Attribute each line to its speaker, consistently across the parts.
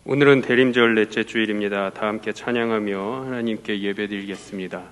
Speaker 1: 오늘은 대림절 넷째 주일입니다. 다 함께 찬양하며 하나님께 예배드리겠습니다.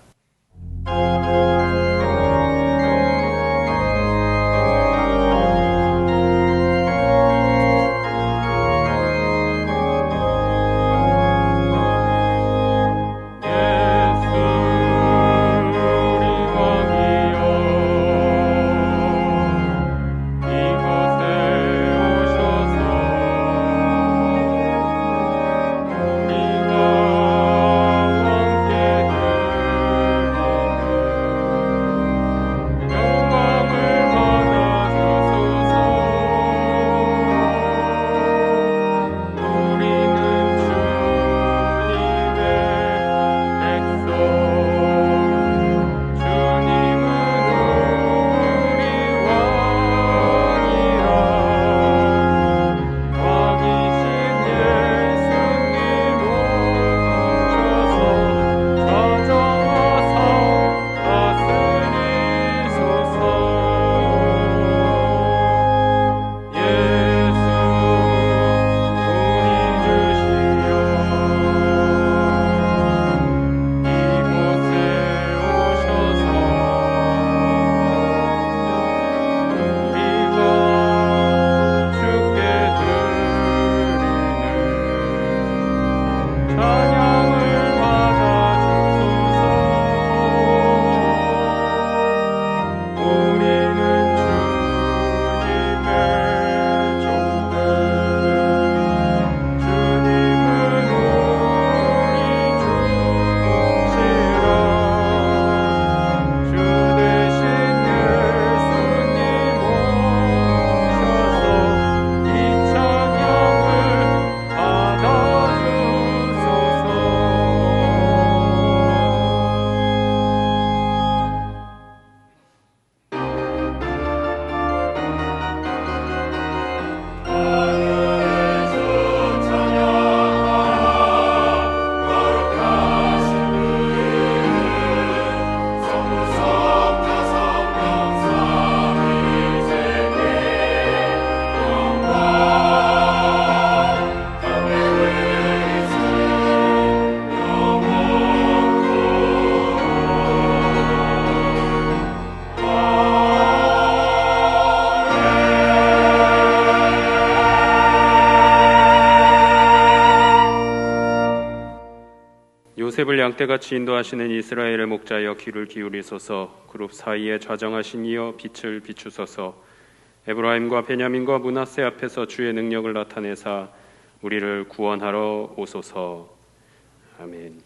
Speaker 1: 요셉을 양떼같이 인도하시는 이스라엘의 목자여 귀를 기울이소서. 그룹 사이에 좌정하신 이여 빛을 비추소서. 에브라임과 베냐민과 므낫세 앞에서 주의 능력을 나타내사 우리를 구원하러 오소서. 아멘.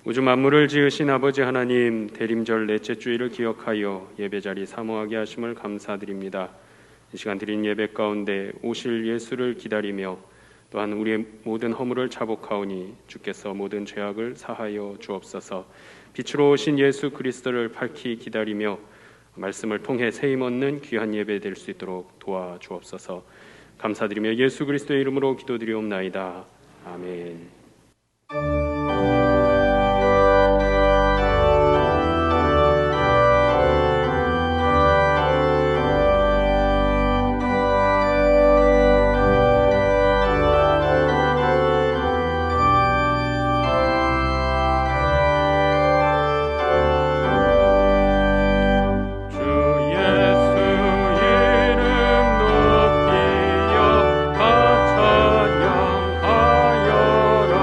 Speaker 1: 우주 만물을 지으신 아버지 하나님, 대림절 넷째 주일을 기억하여 예배자리 사모하게 하심을 감사드립니다. 이 시간 드린 예배 가운데 오실 예수를 기다리며 또한 우리의 모든 허물을 자복하오니 주께서 모든 죄악을 사하여 주옵소서. 빛으로 오신 예수 그리스도를 밝히 기다리며 말씀을 통해 세임 얻는 귀한 예배 될 수 있도록 도와주옵소서. 감사드리며 예수 그리스도의 이름으로 기도드리옵나이다. 아멘. 찬양하여라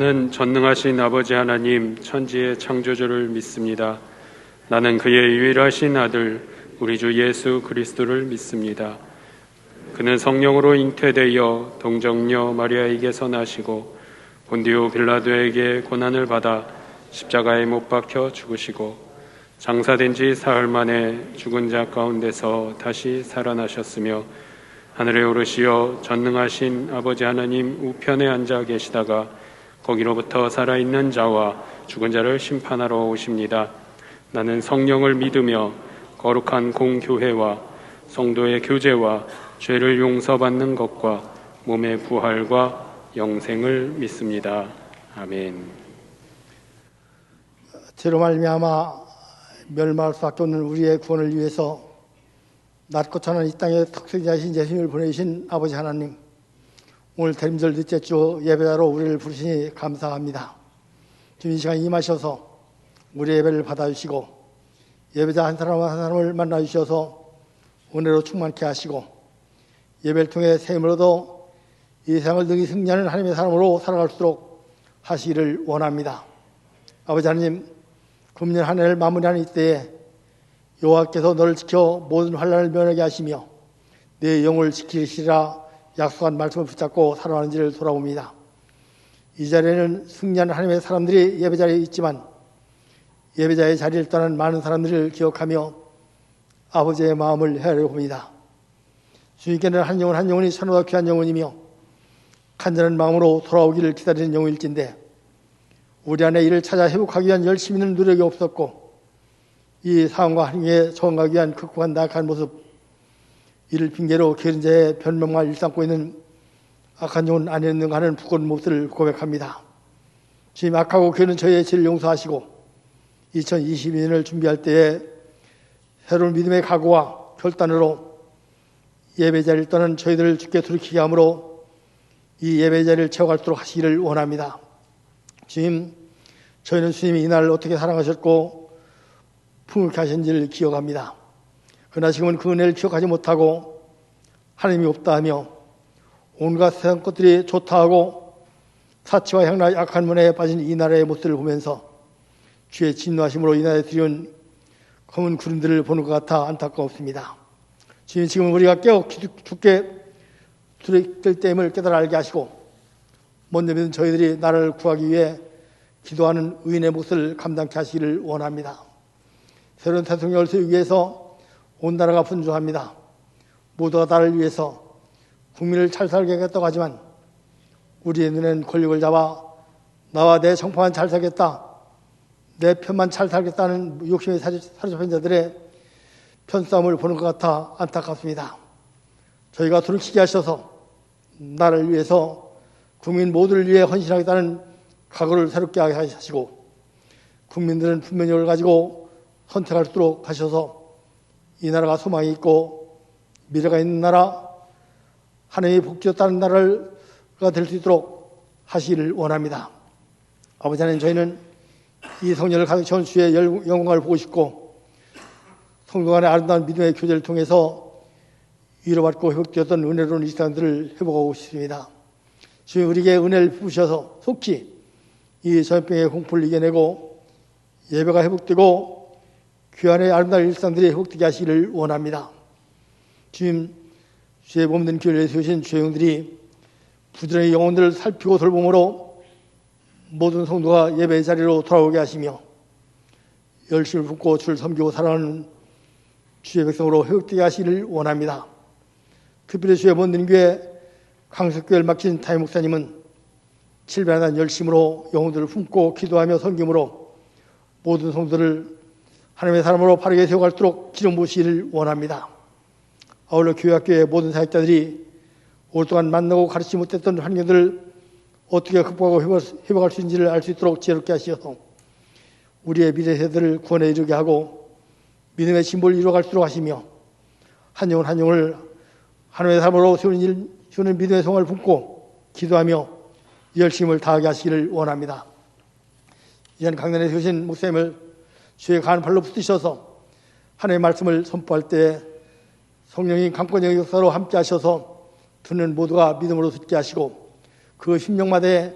Speaker 1: 나는 전능하신 아버지 하나님 천지의 창조주를 믿습니다. 나는 그의 유일하신 아들 우리 주 예수 그리스도를 믿습니다. 그는 성령으로 잉태되어 동정녀 마리아에게서 나시고 본디오 빌라도에게 고난을 받아 십자가에 못 박혀 죽으시고 장사된 지 사흘 만에 죽은 자 가운데서 다시 살아나셨으며 하늘에 오르시어 전능하신 아버지 하나님 우편에 앉아 계시다가 거기로부터 살아있는 자와 죽은 자를 심판하러 오십니다. 나는 성령을 믿으며 거룩한 공교회와 성도의 교제와 죄를 용서받는 것과 몸의 부활과 영생을 믿습니다. 아멘.
Speaker 2: 죄로 말미암아 멸망할 수밖에 없는 우리의 구원을 위해서 낮고 천한 이 땅에 특성자이신 예수님을 보내신 아버지 하나님, 오늘 대림절 넷째 주 예배자로 우리를 부르시니 감사합니다. 주님 이 시간 임하셔서 우리 예배를 받아주시고 예배자 한 사람 한 사람을 만나주셔서 은혜로 충만케 하시고 예배를 통해 샘으로도 이 세상을 능히 승리하는 하나님의 사람으로 살아갈 수 있도록 하시기를 원합니다. 아버지 하나님, 금년 한 해를 마무리하는 이때에 여호와께서 너를 지켜 모든 환난을 면하게 하시며 내 영을 지키시리라 약속한 말씀을 붙잡고 살아가는지를 돌아봅니다. 이 자리에는 승리하는 하나님의 사람들이 예배자리에 있지만 예배자의 자리를 떠난 많은 사람들을 기억하며 아버지의 마음을 헤아려 봅니다. 주님께는 한 영혼 한 영혼이 선호가 귀한 영혼이며 간절한 마음으로 돌아오기를 기다리는 영혼일진데 우리 안에 이를 찾아 회복하기 위한 열심히 있는 노력이 없었고 이 상황과 환경에 적응하기 위한 극복한 나약한 모습, 이를 핑계로 게으른 자의 변명만 일삼고 있는 악한 영혼 안에 있는가 하는 부끄러운 모습을 고백합니다. 주님, 악하고 게으른 저희의 죄를 용서하시고 2022년을 준비할 때에 새로운 믿음의 각오와 결단으로 예배자리를 떠난 저희들을 주께 돌이키게 함으로 이 예배자리를 채워갈도록 하시기를 원합니다. 주님, 저희는 주님이 이날을 어떻게 사랑하셨고 풍요케 하신지를 기억합니다. 그러나 지금은 그 은혜를 기억하지 못하고 하나님이 없다 하며 온갖 세상 것들이 좋다 하고 사치와 향락 약한 문화에 빠진 이 나라의 모습을 보면서 주의 진노하심으로 이 나라에 들여온 검은 구름들을 보는 것 같아 안타까웠습니다. 주님, 지금 우리가 깨어 죽게 두려울 때임을 깨달아 알게 하시고 먼저 믿은 저희들이 나라를 구하기 위해 기도하는 의인의 몫을 감당케 하시기를 원합니다. 새로운 대통령을 세우기 위해서 온 나라가 분주합니다. 모두가 나를 위해서 국민을 잘 살게 하겠다고 하지만 우리의 눈엔 권력을 잡아 나와 내 정파만 잘 살겠다, 내 편만 잘 살겠다는 욕심에 사로잡힌 자들의 편싸움을 보는 것 같아 안타깝습니다. 저희가 돌이키게 하셔서 나를 위해서 국민 모두를 위해 헌신하겠다는 각오를 새롭게 하게 하시고 국민들은 분명력을 가지고 선택할 수 있도록 하셔서 이 나라가 소망이 있고 미래가 있는 나라, 하나님이 복지였다는 나라가 될 수 있도록 하시기를 원합니다. 아버지 하나님, 저희는 이 성령을 가득 채운 주의 영광을 보고 싶고 성도 간의 아름다운 믿음의 교제를 통해서 위로받고 회복되었던 은혜로운 이 시간들을 회복하고 싶습니다. 주님, 우리에게 은혜를 부으셔서 속히 이 전염병의 공포를 이겨내고 예배가 회복되고 귀환의 아름다운 일상들이 회복되게 하시기를 원합니다. 주님, 주의 몸된 교회를 세우신 주의용들이 부지런히 영혼들을 살피고 돌봄으로 모든 성도가 예배의 자리로 돌아오게 하시며 열심을 붓고 주를 섬기고 살아가는 주의 백성으로 회복되게 하시기를 원합니다. 특별히 주의 몸된 교회 강석교회를 맡긴 타임 목사님은 700년 열심으로 영혼들을 품고 기도하며 섬김으로 모든 성도를 하나님의 사람으로 바르게 세워갈수록 기름 부으시기를 원합니다. 아울러 교회학교의 모든 사역자들이 오랫동안 만나고 가르치지 못했던 환경들을 어떻게 극복하고 회복할 수 있는지를 알 수 있도록 지혜롭게 하시어서 우리의 미래 세대를 구원에 이르게 하고 믿음의 진보를 이루어갈수록 하시며 한 영혼 한 영혼을 하나님의 사람으로 세우는 믿음의 성을 품고 기도하며 열심을 다하게 하시기를 원합니다. 이전 강단에 세우신 목사님을 주의 강한 발로 붙드셔서 하나님의 말씀을 선포할 때 성령이 강권의 역사로 함께 하셔서 듣는 모두가 믿음으로 듣게 하시고 그 심령마다에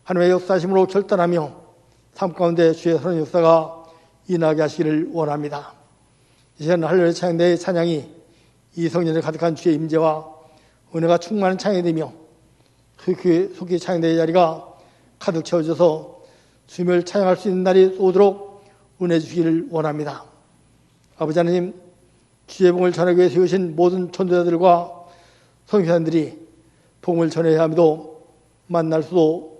Speaker 2: 하나님의 역사심으로 결단하며 삶 가운데 주의 선한 역사가 임하게 하시기를 원합니다. 이 시간 할렐루야 찬양대의 찬양이 이 성전에 가득한 주의 임재와 은혜가 충만한 찬양이 되며 속히 찬양대의 자리가 가득 채워져서 주님을 찬양할 수 있는 날이 오도록 은혜 주시기를 원합니다. 아버지 하나님, 주의 복음을 전하기 위해 세우신 모든 전도자들과 선교사들이 복음을 전해야 함에도 만날 수도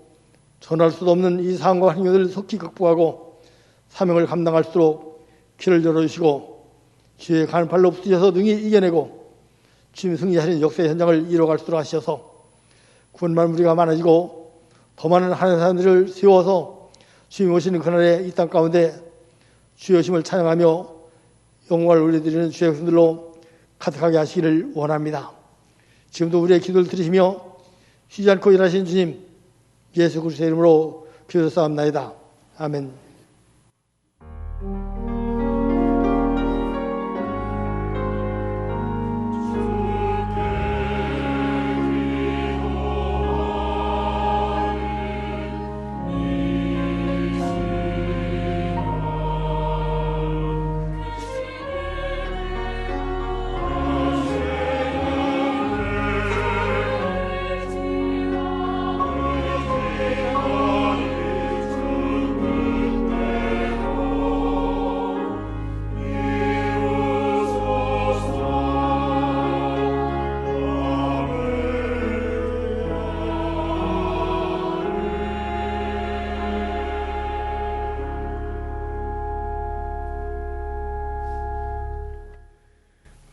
Speaker 2: 전할 수도 없는 이 상황과 환경을 속히 극복하고 사명을 감당할수록 길을 열어주시고 주의 가는 발로 붙으셔서 능히 이겨내고 주님 승리하신 역사의 현장을 이뤄갈 수 있도록 하셔서 구원만 우리가 많아지고 더 많은 하나님의 사람들을 세워서 주님 오시는 그날에 이 땅 가운데 주의 오심을 찬양하며 영광을 올려드리는 주의 백성들로 가득하게 하시기를 원합니다. 지금도 우리의 기도를 들으시며 쉬지 않고 일하신 주님 예수 그리스도의 이름으로 기도드렸사옵나이다. 아멘.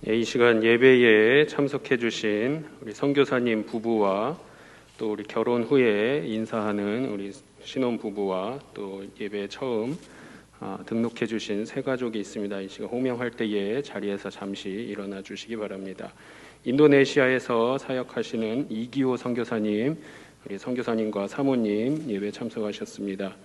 Speaker 1: 이 시간 예배에 참석해 주신 우리 선교사님 부부와 또 우리 결혼 후에 인사하는 우리 신혼 부부와 또 예배에 처음 등록해 주신 세 가족이 있습니다. 이 시간 호명할 때에 자리에서 잠시 일어나 주시기 바랍니다. 인도네시아에서 사역하시는 이기호 선교사님, 우리 선교사님과 사모님 예배 참석하셨습니다.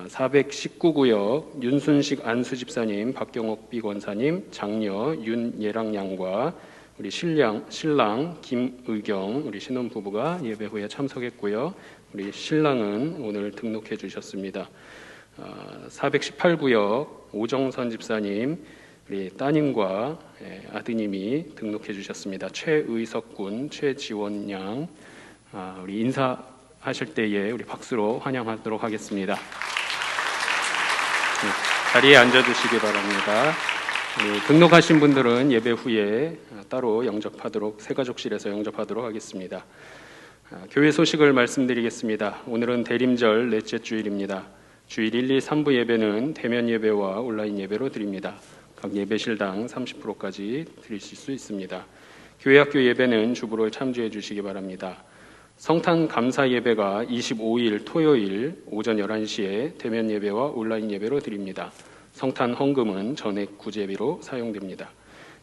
Speaker 1: 419구역 윤순식 안수집사님, 박경옥 비권사님, 장녀 윤예랑 양과 우리 신랑 김의경 우리 신혼부부가 예배 후에 참석했고요. 우리 신랑은 오늘 등록해 주셨습니다. 418구역 오정선 집사님, 우리 따님과 아드님이 등록해 주셨습니다. 최의석 군, 최지원 양, 우리 인사하실 때에 우리 박수로 환영하도록 하겠습니다. 자리에 앉아주시기 바랍니다. 등록하신 분들은 예배 후에 따로 영접하도록 새가족실에서 영접하도록 하겠습니다. 교회 소식을 말씀드리겠습니다. 오늘은 대림절 넷째 주일입니다. 주일 1, 2, 3부 예배는 대면 예배와 온라인 예배로 드립니다. 각 예배실당 30%까지 드리실 수 있습니다. 교회학교 예배는 주부로 참조해 주시기 바랍니다. 성탄 감사 예배가 25일 토요일 오전 11시에 대면 예배와 온라인 예배로 드립니다. 성탄 헌금은 전액 구제비로 사용됩니다.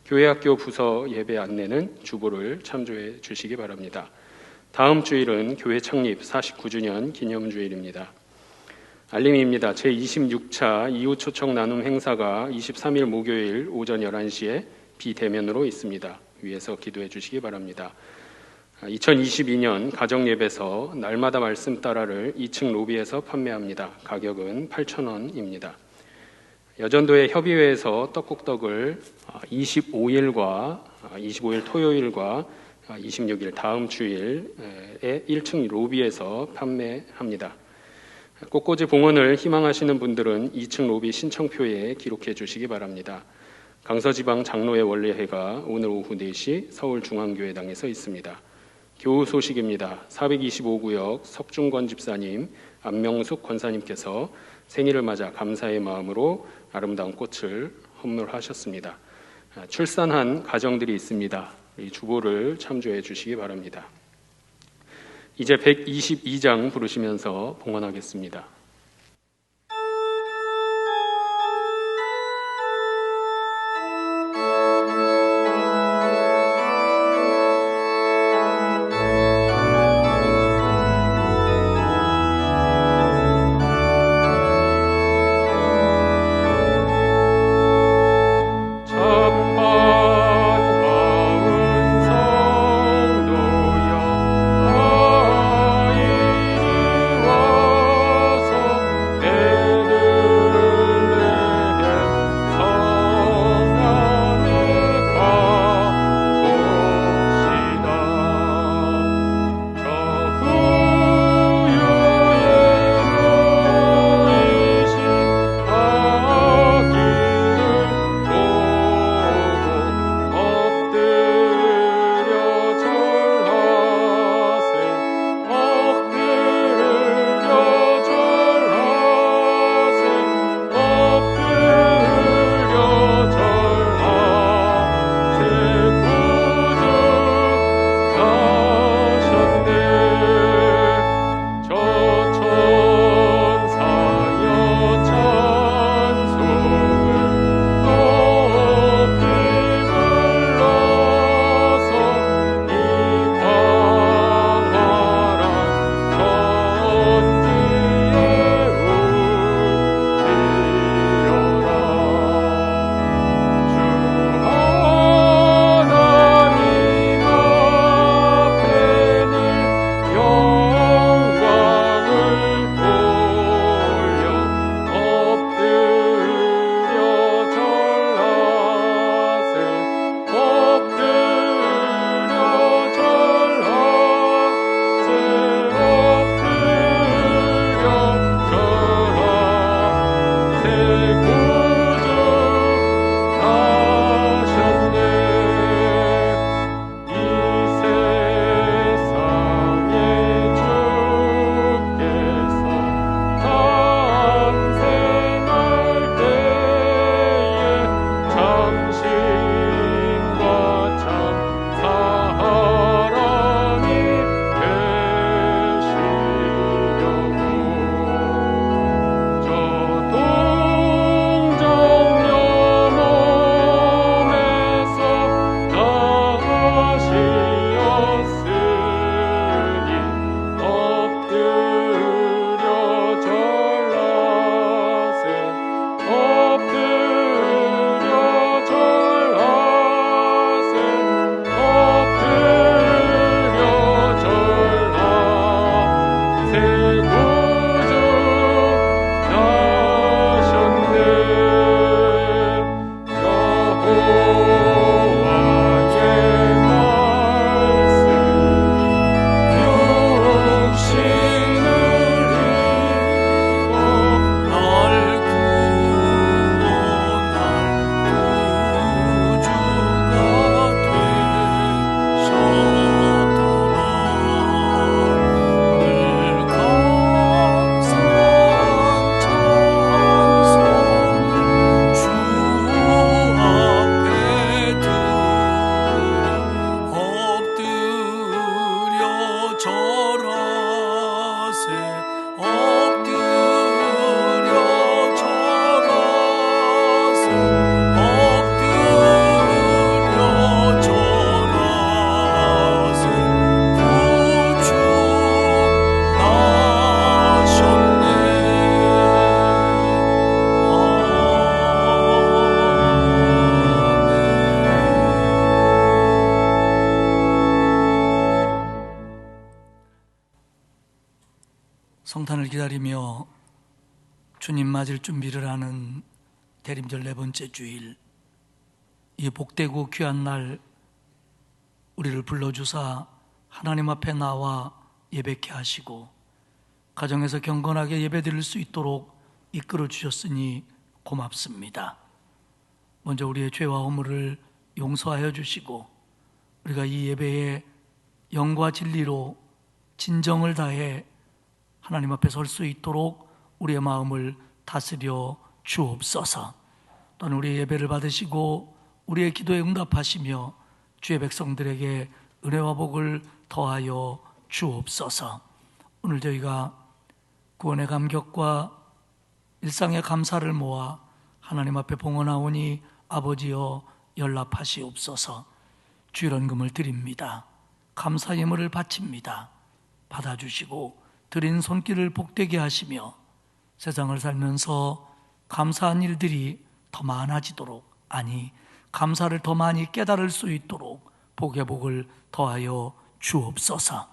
Speaker 1: 교회학교 부서 예배 안내는 주보를 참조해 주시기 바랍니다. 다음 주일은 교회 창립 49주년 기념주일입니다. 알림입니다. 제26차 이웃 초청 나눔 행사가 23일 목요일 오전 11시에 비대면으로 있습니다. 위에서 기도해 주시기 바랍니다. 2022년 가정예배서 날마다 말씀 따라를 2층 로비에서 판매합니다. 가격은 8,000원입니다. 여전도의 협의회에서 떡국떡을 25일 토요일과 26일 다음 주일에 1층 로비에서 판매합니다. 꽃꽂이 봉헌을 희망하시는 분들은 2층 로비 신청표에 기록해 주시기 바랍니다. 강서지방 장로회 원례회가 오늘 오후 4시 서울중앙교회당에서 있습니다. 교우 소식입니다. 425구역 석중권 집사님, 안명숙 권사님께서 생일을 맞아 감사의 마음으로 아름다운 꽃을 헌물하셨습니다. 출산한 가정들이 있습니다. 이 주보를 참조해 주시기 바랍니다. 이제 122장 부르시면서 봉헌하겠습니다.
Speaker 3: 와 기다리며 주님 맞을 준비를 하는 대림절 4번째 주일, 이 복되고 귀한 날 우리를 불러주사 하나님 앞에 나와 예배케 하시고 가정에서 경건하게 예배드릴 수 있도록 이끌어 주셨으니 고맙습니다. 먼저 우리의 죄와 허물을 용서하여 주시고 우리가 이 예배에 영과 진리로 진정을 다해 하나님 앞에 설 수 있도록 우리의 마음을 다스려 주옵소서. 또한 우리의 예배를 받으시고 우리의 기도에 응답하시며 주의 백성들에게 은혜와 복을 더하여 주옵소서. 오늘 저희가 구원의 감격과 일상의 감사를 모아 하나님 앞에 봉헌하오니 아버지여 연락하시옵소서. 주일 헌금을 드립니다. 감사 예물을 바칩니다. 받아주시고 드린 손길을 복되게 하시며 세상을 살면서 감사한 일들이 더 많아지도록, 아니 감사를 더 많이 깨달을 수 있도록 복의 복을 더하여 주옵소서.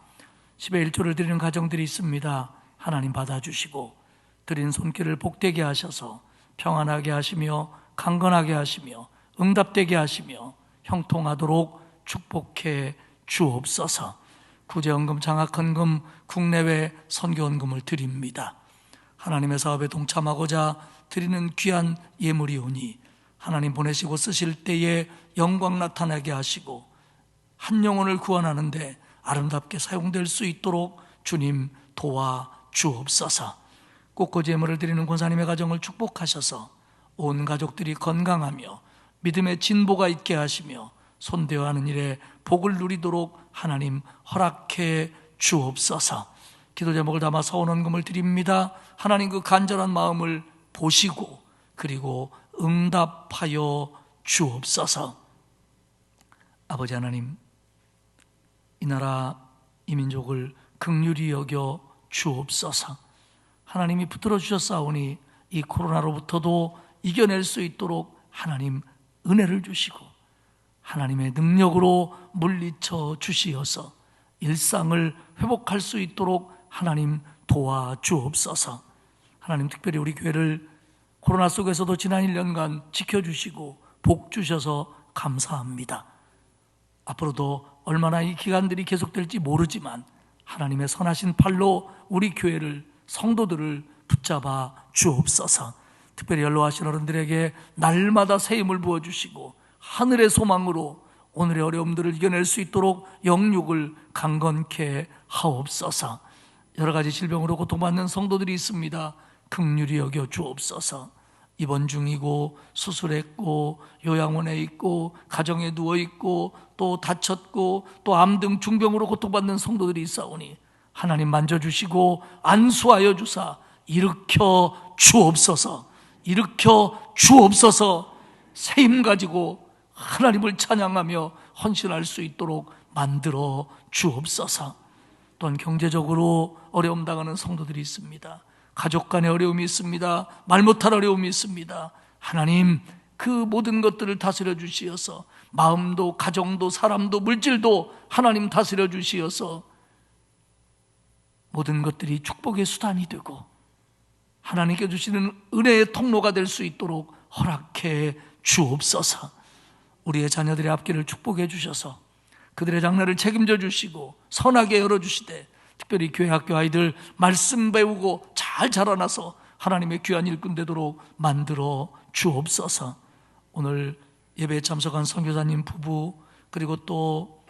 Speaker 3: 10의 1조를 드리는 가정들이 있습니다. 하나님 받아주시고 드린 손길을 복되게 하셔서 평안하게 하시며 강건하게 하시며 응답되게 하시며 형통하도록 축복해 주옵소서. 구제헌금, 장학헌금, 국내외 선교헌금을 드립니다. 하나님의 사업에 동참하고자 드리는 귀한 예물이오니 하나님 보내시고 쓰실 때에 영광 나타나게 하시고 한 영혼을 구원하는데 아름답게 사용될 수 있도록 주님 도와 주옵소서. 꽃꽂이 예물을 드리는 권사님의 가정을 축복하셔서 온 가족들이 건강하며 믿음의 진보가 있게 하시며 손대어 하는 일에 복을 누리도록 하나님 허락해 주옵소서. 기도 제목을 담아 서원헌금을 드립니다. 하나님 그 간절한 마음을 보시고 그리고 응답하여 주옵소서. 아버지 하나님, 이 나라 이 민족을 긍휼히 여겨 주옵소서. 하나님이 붙들어 주셨사오니 이 코로나로부터도 이겨낼 수 있도록 하나님 은혜를 주시고 하나님의 능력으로 물리쳐 주시어서 일상을 회복할 수 있도록 하나님 도와주옵소서. 하나님 특별히 우리 교회를 코로나 속에서도 지난 1년간 지켜주시고 복 주셔서 감사합니다. 앞으로도 얼마나 이 기간들이 계속될지 모르지만 하나님의 선하신 팔로 우리 교회를, 성도들을 붙잡아 주옵소서. 특별히 연로하신 어른들에게 날마다 새 힘을 부어주시고 하늘의 소망으로 오늘의 어려움들을 이겨낼 수 있도록 영육을 강건케 하옵소서. 여러 가지 질병으로 고통받는 성도들이 있습니다. 긍휼히 여겨 주옵소서. 입원 중이고 수술했고 요양원에 있고 가정에 누워있고 또 다쳤고 또 암 등 중병으로 고통받는 성도들이 있사오니 하나님 만져주시고 안수하여 주사 일으켜 주옵소서. 일으켜 주옵소서. 새 힘 가지고 하나님을 찬양하며 헌신할 수 있도록 만들어 주옵소서. 또한 경제적으로 어려움 당하는 성도들이 있습니다. 가족 간의 어려움이 있습니다. 말 못할 어려움이 있습니다. 하나님 그 모든 것들을 다스려 주시어서 마음도 가정도 사람도 물질도 하나님 다스려 주시어서 모든 것들이 축복의 수단이 되고 하나님께 주시는 은혜의 통로가 될 수 있도록 허락해 주옵소서. 우리의 자녀들의 앞길을 축복해 주셔서 그들의 장래를 책임져 주시고 선하게 열어주시되 특별히 교회 학교 아이들 말씀 배우고 잘 자라나서 하나님의 귀한 일꾼 되도록 만들어 주옵소서. 오늘 예배에 참석한 선교사님 부부 그리고 또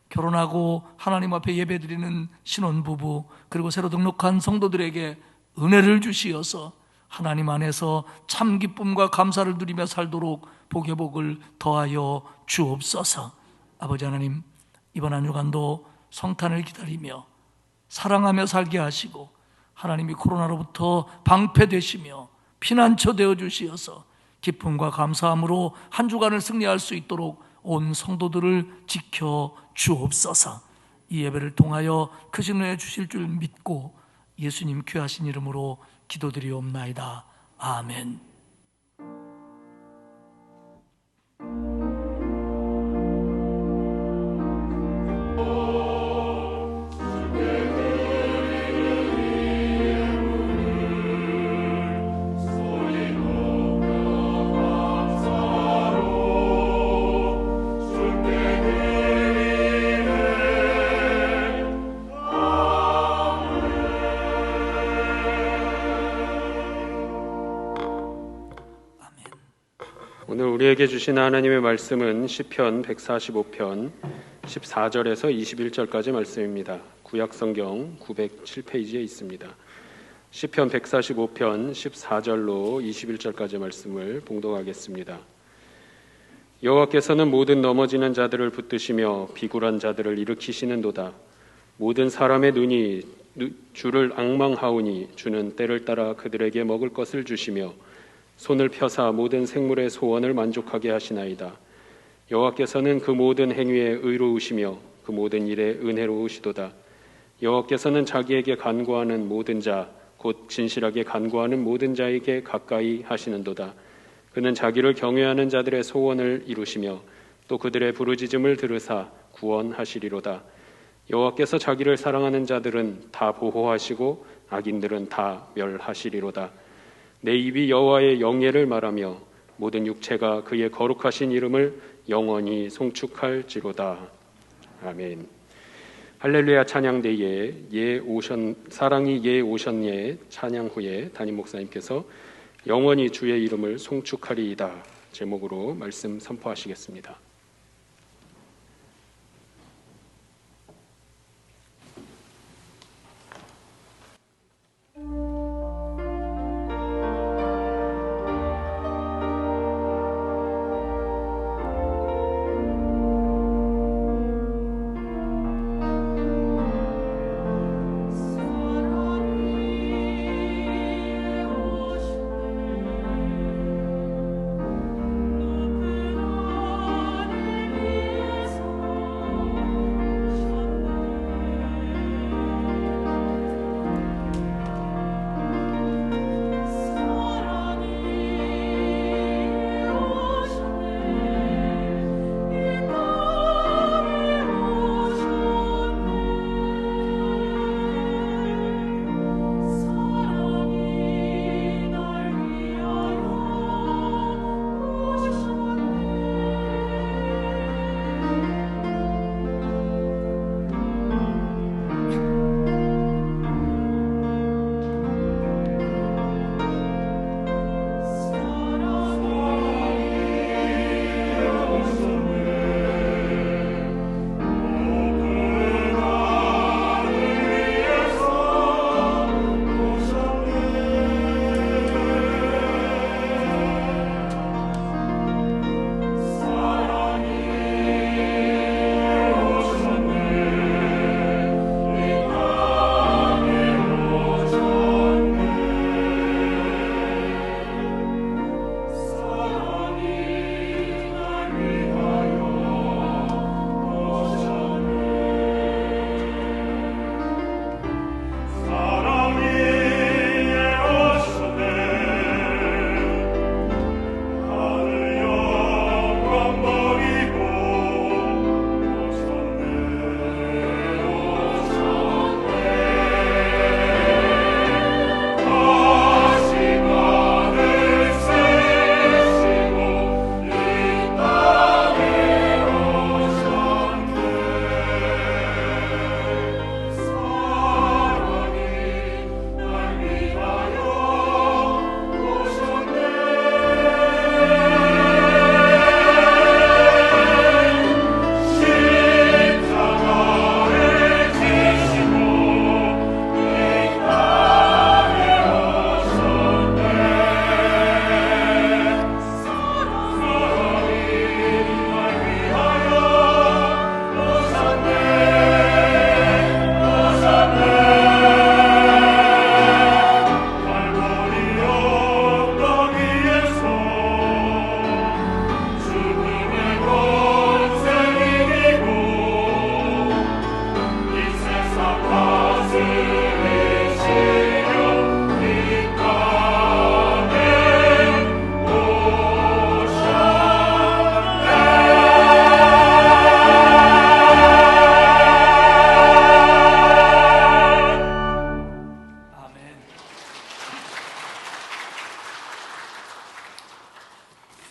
Speaker 3: 결혼하고 하나님 앞에 예배드리는 신혼부부 그리고 새로 등록한 성도들에게 은혜를 주시어서 하나님 안에서 참 기쁨과 감사를 누리며 살도록 복의 복을 더하여 주옵소서. 아버지 하나님, 이번 한 주간도 성탄을 기다리며 사랑하며 살게 하시고 하나님이 코로나로부터 방패되시며 피난처 되어 주시어서 기쁨과 감사함으로 한 주간을 승리할 수 있도록 온 성도들을 지켜 주옵소서. 이 예배를 통하여 크신 은혜 주실 줄 믿고 예수님 귀하신 이름으로 기도드리옵나이다. 아멘.
Speaker 1: 오늘 우리에게 주신 하나님의 말씀은 시편 145편 14절에서 21절까지 말씀입니다. 구약성경 907페이지에 있습니다. 시편 145편 14절로 21절까지 말씀을 봉독하겠습니다. 여호와께서는 모든 넘어지는 자들을 붙드시며 비굴한 자들을 일으키시는도다. 모든 사람의 눈이 주를 앙망하오니 주는 때를 따라 그들에게 먹을 것을 주시며 손을 펴사 모든 생물의 소원을 만족하게 하시나이다. 여호와께서는 그 모든 행위에 의로우시며 그 모든 일에 은혜로우시도다. 여호와께서는 자기에게 간구하는 모든 자 곧 진실하게 간구하는 모든 자에게 가까이 하시는도다. 그는 자기를 경외하는 자들의 소원을 이루시며 또 그들의 부르짖음을 들으사 구원하시리로다. 여호와께서 자기를 사랑하는 자들은 다 보호하시고 악인들은 다 멸하시리로다. 내 입이 여호와의 영예를 말하며 모든 육체가 그의 거룩하신 이름을 영원히 송축할지로다. 아멘. 할렐루야 찬양대에 사랑이 예 오셨예 찬양 후에 담임 목사님께서 영원히 주의 이름을 송축하리이다 제목으로 말씀 선포하시겠습니다.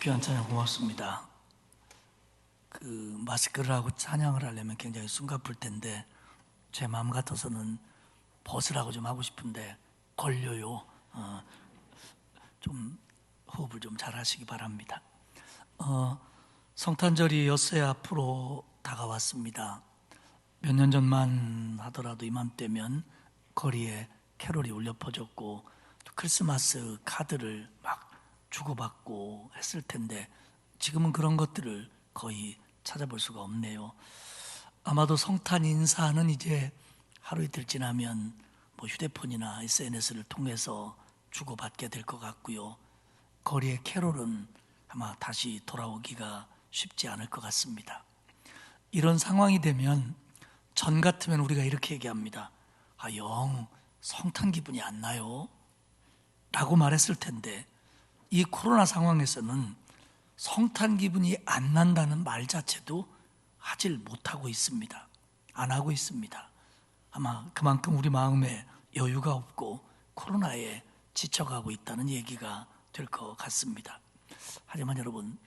Speaker 3: 귀한 찬양 고맙습니다. 마스크를 하고 찬양을 하려면 굉장히 숨가쁠 텐데 제 마음 같아서는 벗으라고 좀 하고 싶은데 걸려요. 좀 호흡을 좀 잘 하시기 바랍니다. 성탄절이 엿새 앞으로 다가왔습니다. 몇 년 전만 하더라도 이맘때면 거리에 캐롤이 울려 퍼졌고 또 크리스마스 카드를 막 주고받고 했을 텐데 지금은 그런 것들을 거의 찾아볼 수가 없네요. 아마도 성탄 인사는 이제 하루 이틀 지나면 뭐 휴대폰이나 SNS를 통해서 주고받게 될 것 같고요. 거리의 캐롤은 아마 다시 돌아오기가 쉽지 않을 것 같습니다. 이런 상황이 되면 전 같으면 우리가 이렇게 얘기합니다. 영 성탄 기분이 안 나요? 라고 말했을 텐데 이 코로나 상황에서는 성탄 기분이 안 난다는 말 자체도 하질 못하고 있습니다. 안 하고 있습니다. 아마 그만큼 우리 마음에 여유가 없고 코로나에 지쳐가고 있다는 얘기가 될 것 같습니다. 하지만 여러분,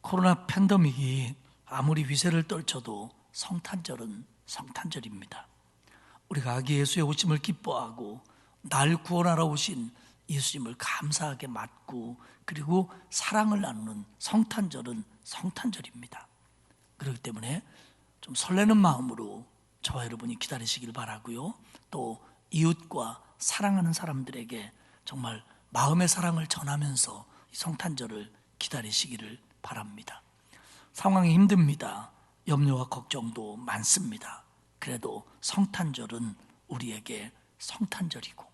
Speaker 3: 코로나 팬데믹이 아무리 위세를 떨쳐도 성탄절은 성탄절입니다. 우리가 아기 예수의 오심을 기뻐하고 날 구원하러 오신 예수님을 감사하게 맞고 그리고 사랑을 나누는 성탄절은 성탄절입니다. 그렇기 때문에 좀 설레는 마음으로 저와 여러분이 기다리시길 바라고요. 또 이웃과 사랑하는 사람들에게 정말 마음의 사랑을 전하면서 이 성탄절을 기다리시기를 바랍니다. 상황이 힘듭니다. 염려와 걱정도 많습니다. 그래도 성탄절은 우리에게 성탄절이고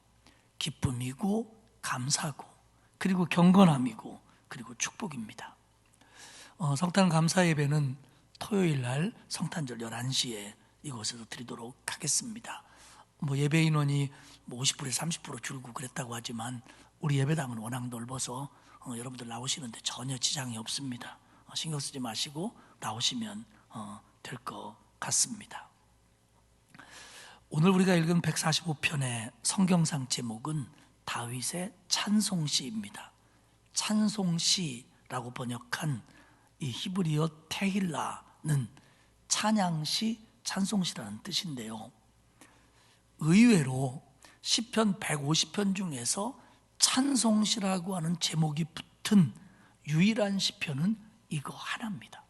Speaker 3: 기쁨이고 감사고 그리고 경건함이고 그리고 축복입니다. 성탄 감사 예배는 토요일 날 성탄절 11시에 이곳에서 드리도록 하겠습니다. 예배 인원이 50%에서 30% 줄고 그랬다고 하지만 우리 예배당은 워낙 넓어서 여러분들 나오시는데 전혀 지장이 없습니다. 신경 쓰지 마시고 나오시면 될 것 같습니다. 오늘 우리가 읽은 145편의 성경상 제목은 다윗의 찬송시입니다. 찬송시라고 번역한 이 히브리어 테힐라는 찬양시, 찬송시라는 뜻인데요. 의외로 시편 150편 중에서 찬송시라고 하는 제목이 붙은 유일한 시편은 이거 하나입니다.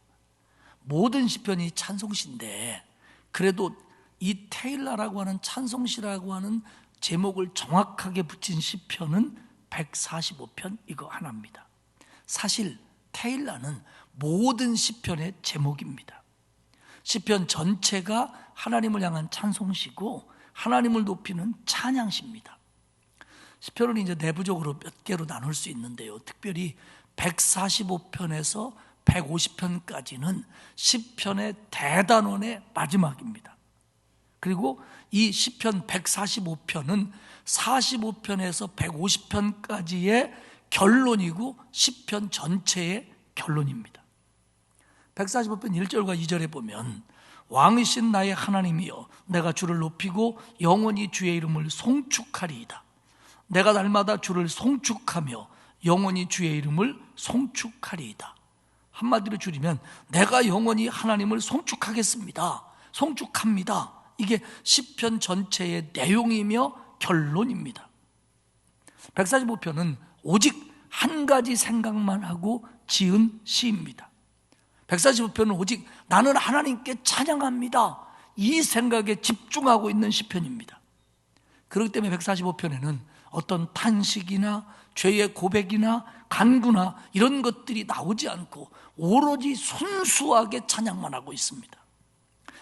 Speaker 3: 모든 시편이 찬송시인데 그래도 이 테일라라고 하는 찬송시라고 하는 제목을 정확하게 붙인 시편은 145편 이거 하나입니다. 사실 테일라는 모든 시편의 제목입니다. 시편 전체가 하나님을 향한 찬송시고 하나님을 높이는 찬양시입니다. 시편을 이제 내부적으로 몇 개로 나눌 수 있는데요. 특별히 145편에서 150편까지는 시편의 대단원의 마지막입니다. 그리고 이 시편 145편은 45편에서 150편까지의 결론이고 시편 전체의 결론입니다. 145편 1절과 2절에 보면 왕이신 나의 하나님이여 내가 주를 높이고 영원히 주의 이름을 송축하리이다. 내가 날마다 주를 송축하며 영원히 주의 이름을 송축하리이다. 한마디로 줄이면 내가 영원히 하나님을 송축하겠습니다. 송축합니다. 이게 시편 전체의 내용이며 결론입니다. 145편은 오직 한 가지 생각만 하고 지은 시입니다. 145편은 오직 나는 하나님께 찬양합니다. 이 생각에 집중하고 있는 시편입니다. 그렇기 때문에 145편에는 어떤 탄식이나 죄의 고백이나 간구나 이런 것들이 나오지 않고 오로지 순수하게 찬양만 하고 있습니다.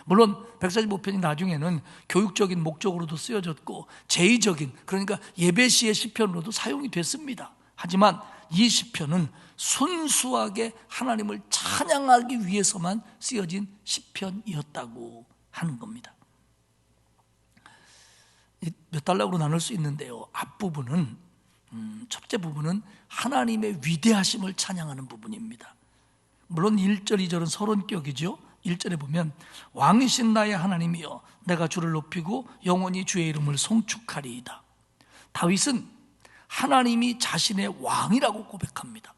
Speaker 3: 물론 145편이 나중에는 교육적인 목적으로도 쓰여졌고 제의적인 그러니까 예배시의 시편으로도 사용이 됐습니다. 하지만 이 시편은 순수하게 하나님을 찬양하기 위해서만 쓰여진 시편이었다고 하는 겁니다. 몇 단락으로 나눌 수 있는데요. 앞부분은 첫째 부분은 하나님의 위대하심을 찬양하는 부분입니다. 물론 1절, 2절은 서론격이죠. 1절에 보면 왕이신 나의 하나님이여 내가 주를 높이고 영원히 주의 이름을 송축하리이다. 다윗은 하나님이 자신의 왕이라고 고백합니다.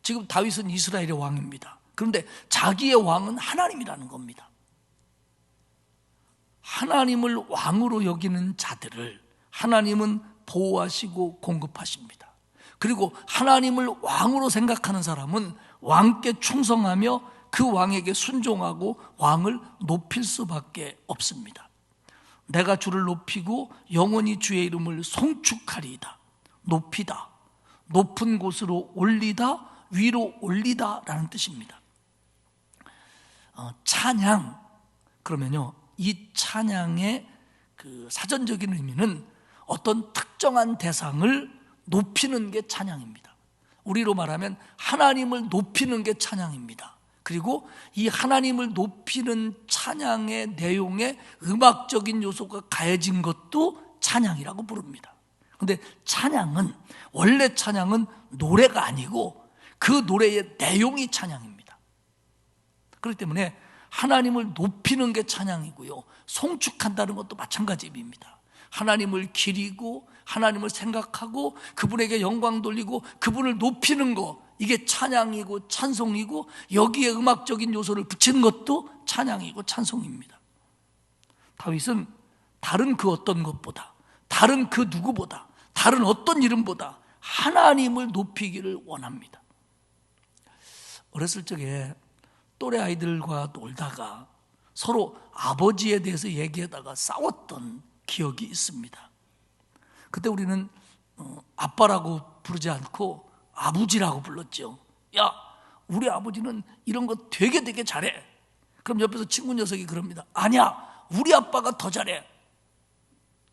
Speaker 3: 지금 다윗은 이스라엘의 왕입니다. 그런데 자기의 왕은 하나님이라는 겁니다. 하나님을 왕으로 여기는 자들을 하나님은 보호하시고 공급하십니다. 그리고 하나님을 왕으로 생각하는 사람은 왕께 충성하며 그 왕에게 순종하고 왕을 높일 수밖에 없습니다. 내가 주를 높이고 영원히 주의 이름을 송축하리이다. 높이다, 높은 곳으로 올리다, 위로 올리다 라는 뜻입니다. 찬양, 그러면요, 이 찬양의 그 사전적인 의미는 어떤 특정한 대상을 높이는 게 찬양입니다. 우리로 말하면 하나님을 높이는 게 찬양입니다. 그리고 이 하나님을 높이는 찬양의 내용에 음악적인 요소가 가해진 것도 찬양이라고 부릅니다. 그런데 찬양은, 원래 찬양은 노래가 아니고 그 노래의 내용이 찬양입니다. 그렇기 때문에 하나님을 높이는 게 찬양이고요, 송축한다는 것도 마찬가지입니다. 하나님을 기리고 하나님을 생각하고 그분에게 영광 돌리고 그분을 높이는 거, 이게 찬양이고 찬송이고 여기에 음악적인 요소를 붙이는 것도 찬양이고 찬송입니다. 다윗은 다른 그 어떤 것보다, 다른 그 누구보다, 다른 어떤 이름보다 하나님을 높이기를 원합니다. 어렸을 적에 또래 아이들과 놀다가 서로 아버지에 대해서 얘기하다가 싸웠던 기억이 있습니다. 그때 우리는 아빠라고 부르지 않고 아버지라고 불렀죠. 야, 우리 아버지는 이런 거 되게 잘해. 그럼 옆에서 친구 녀석이 그럽니다. 아니야, 우리 아빠가 더 잘해.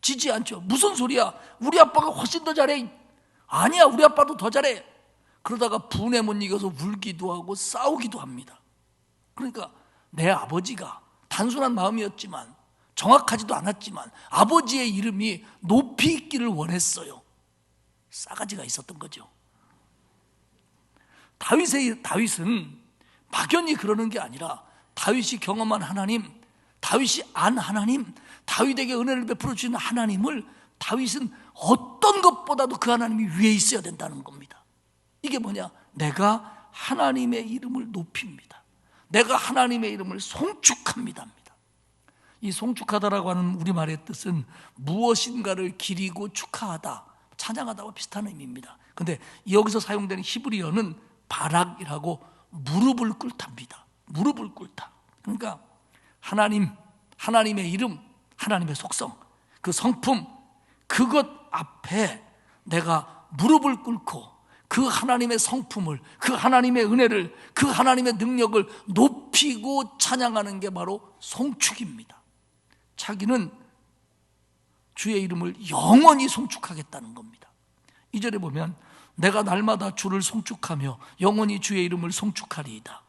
Speaker 3: 지지 않죠. 무슨 소리야, 우리 아빠가 훨씬 더 잘해. 아니야, 우리 아빠도 더 잘해. 그러다가 분에 못 이겨서 울기도 하고 싸우기도 합니다. 그러니까 내 아버지가 단순한 마음이었지만, 정확하지도 않았지만 아버지의 이름이 높이 있기를 원했어요. 싸가지가 있었던 거죠. 다윗은 막연히 그러는 게 아니라 다윗이 경험한 하나님, 다윗이 안 하나님, 다윗에게 은혜를 베풀어 주시는 하나님을 다윗은 어떤 것보다도 그 하나님이 위에 있어야 된다는 겁니다. 이게 뭐냐? 내가 하나님의 이름을 높입니다. 내가 하나님의 이름을 송축합니다. 이 송축하다라고 하는 우리말의 뜻은 무엇인가를 기리고 축하하다, 찬양하다와 비슷한 의미입니다. 그런데 여기서 사용되는 히브리어는 바락이라고 무릎을 꿇답니다. 무릎을 꿇다. 그러니까 하나님의 이름, 하나님의 속성, 그 성품, 그것 앞에 내가 무릎을 꿇고 그 하나님의 성품을, 그 하나님의 은혜를, 그 하나님의 능력을 높이고 찬양하는 게 바로 송축입니다. 자기는 주의 이름을 영원히 송축하겠다는 겁니다. 2절에 보면 내가 날마다 주를 송축하며 영원히 주의 이름을 송축하리이다.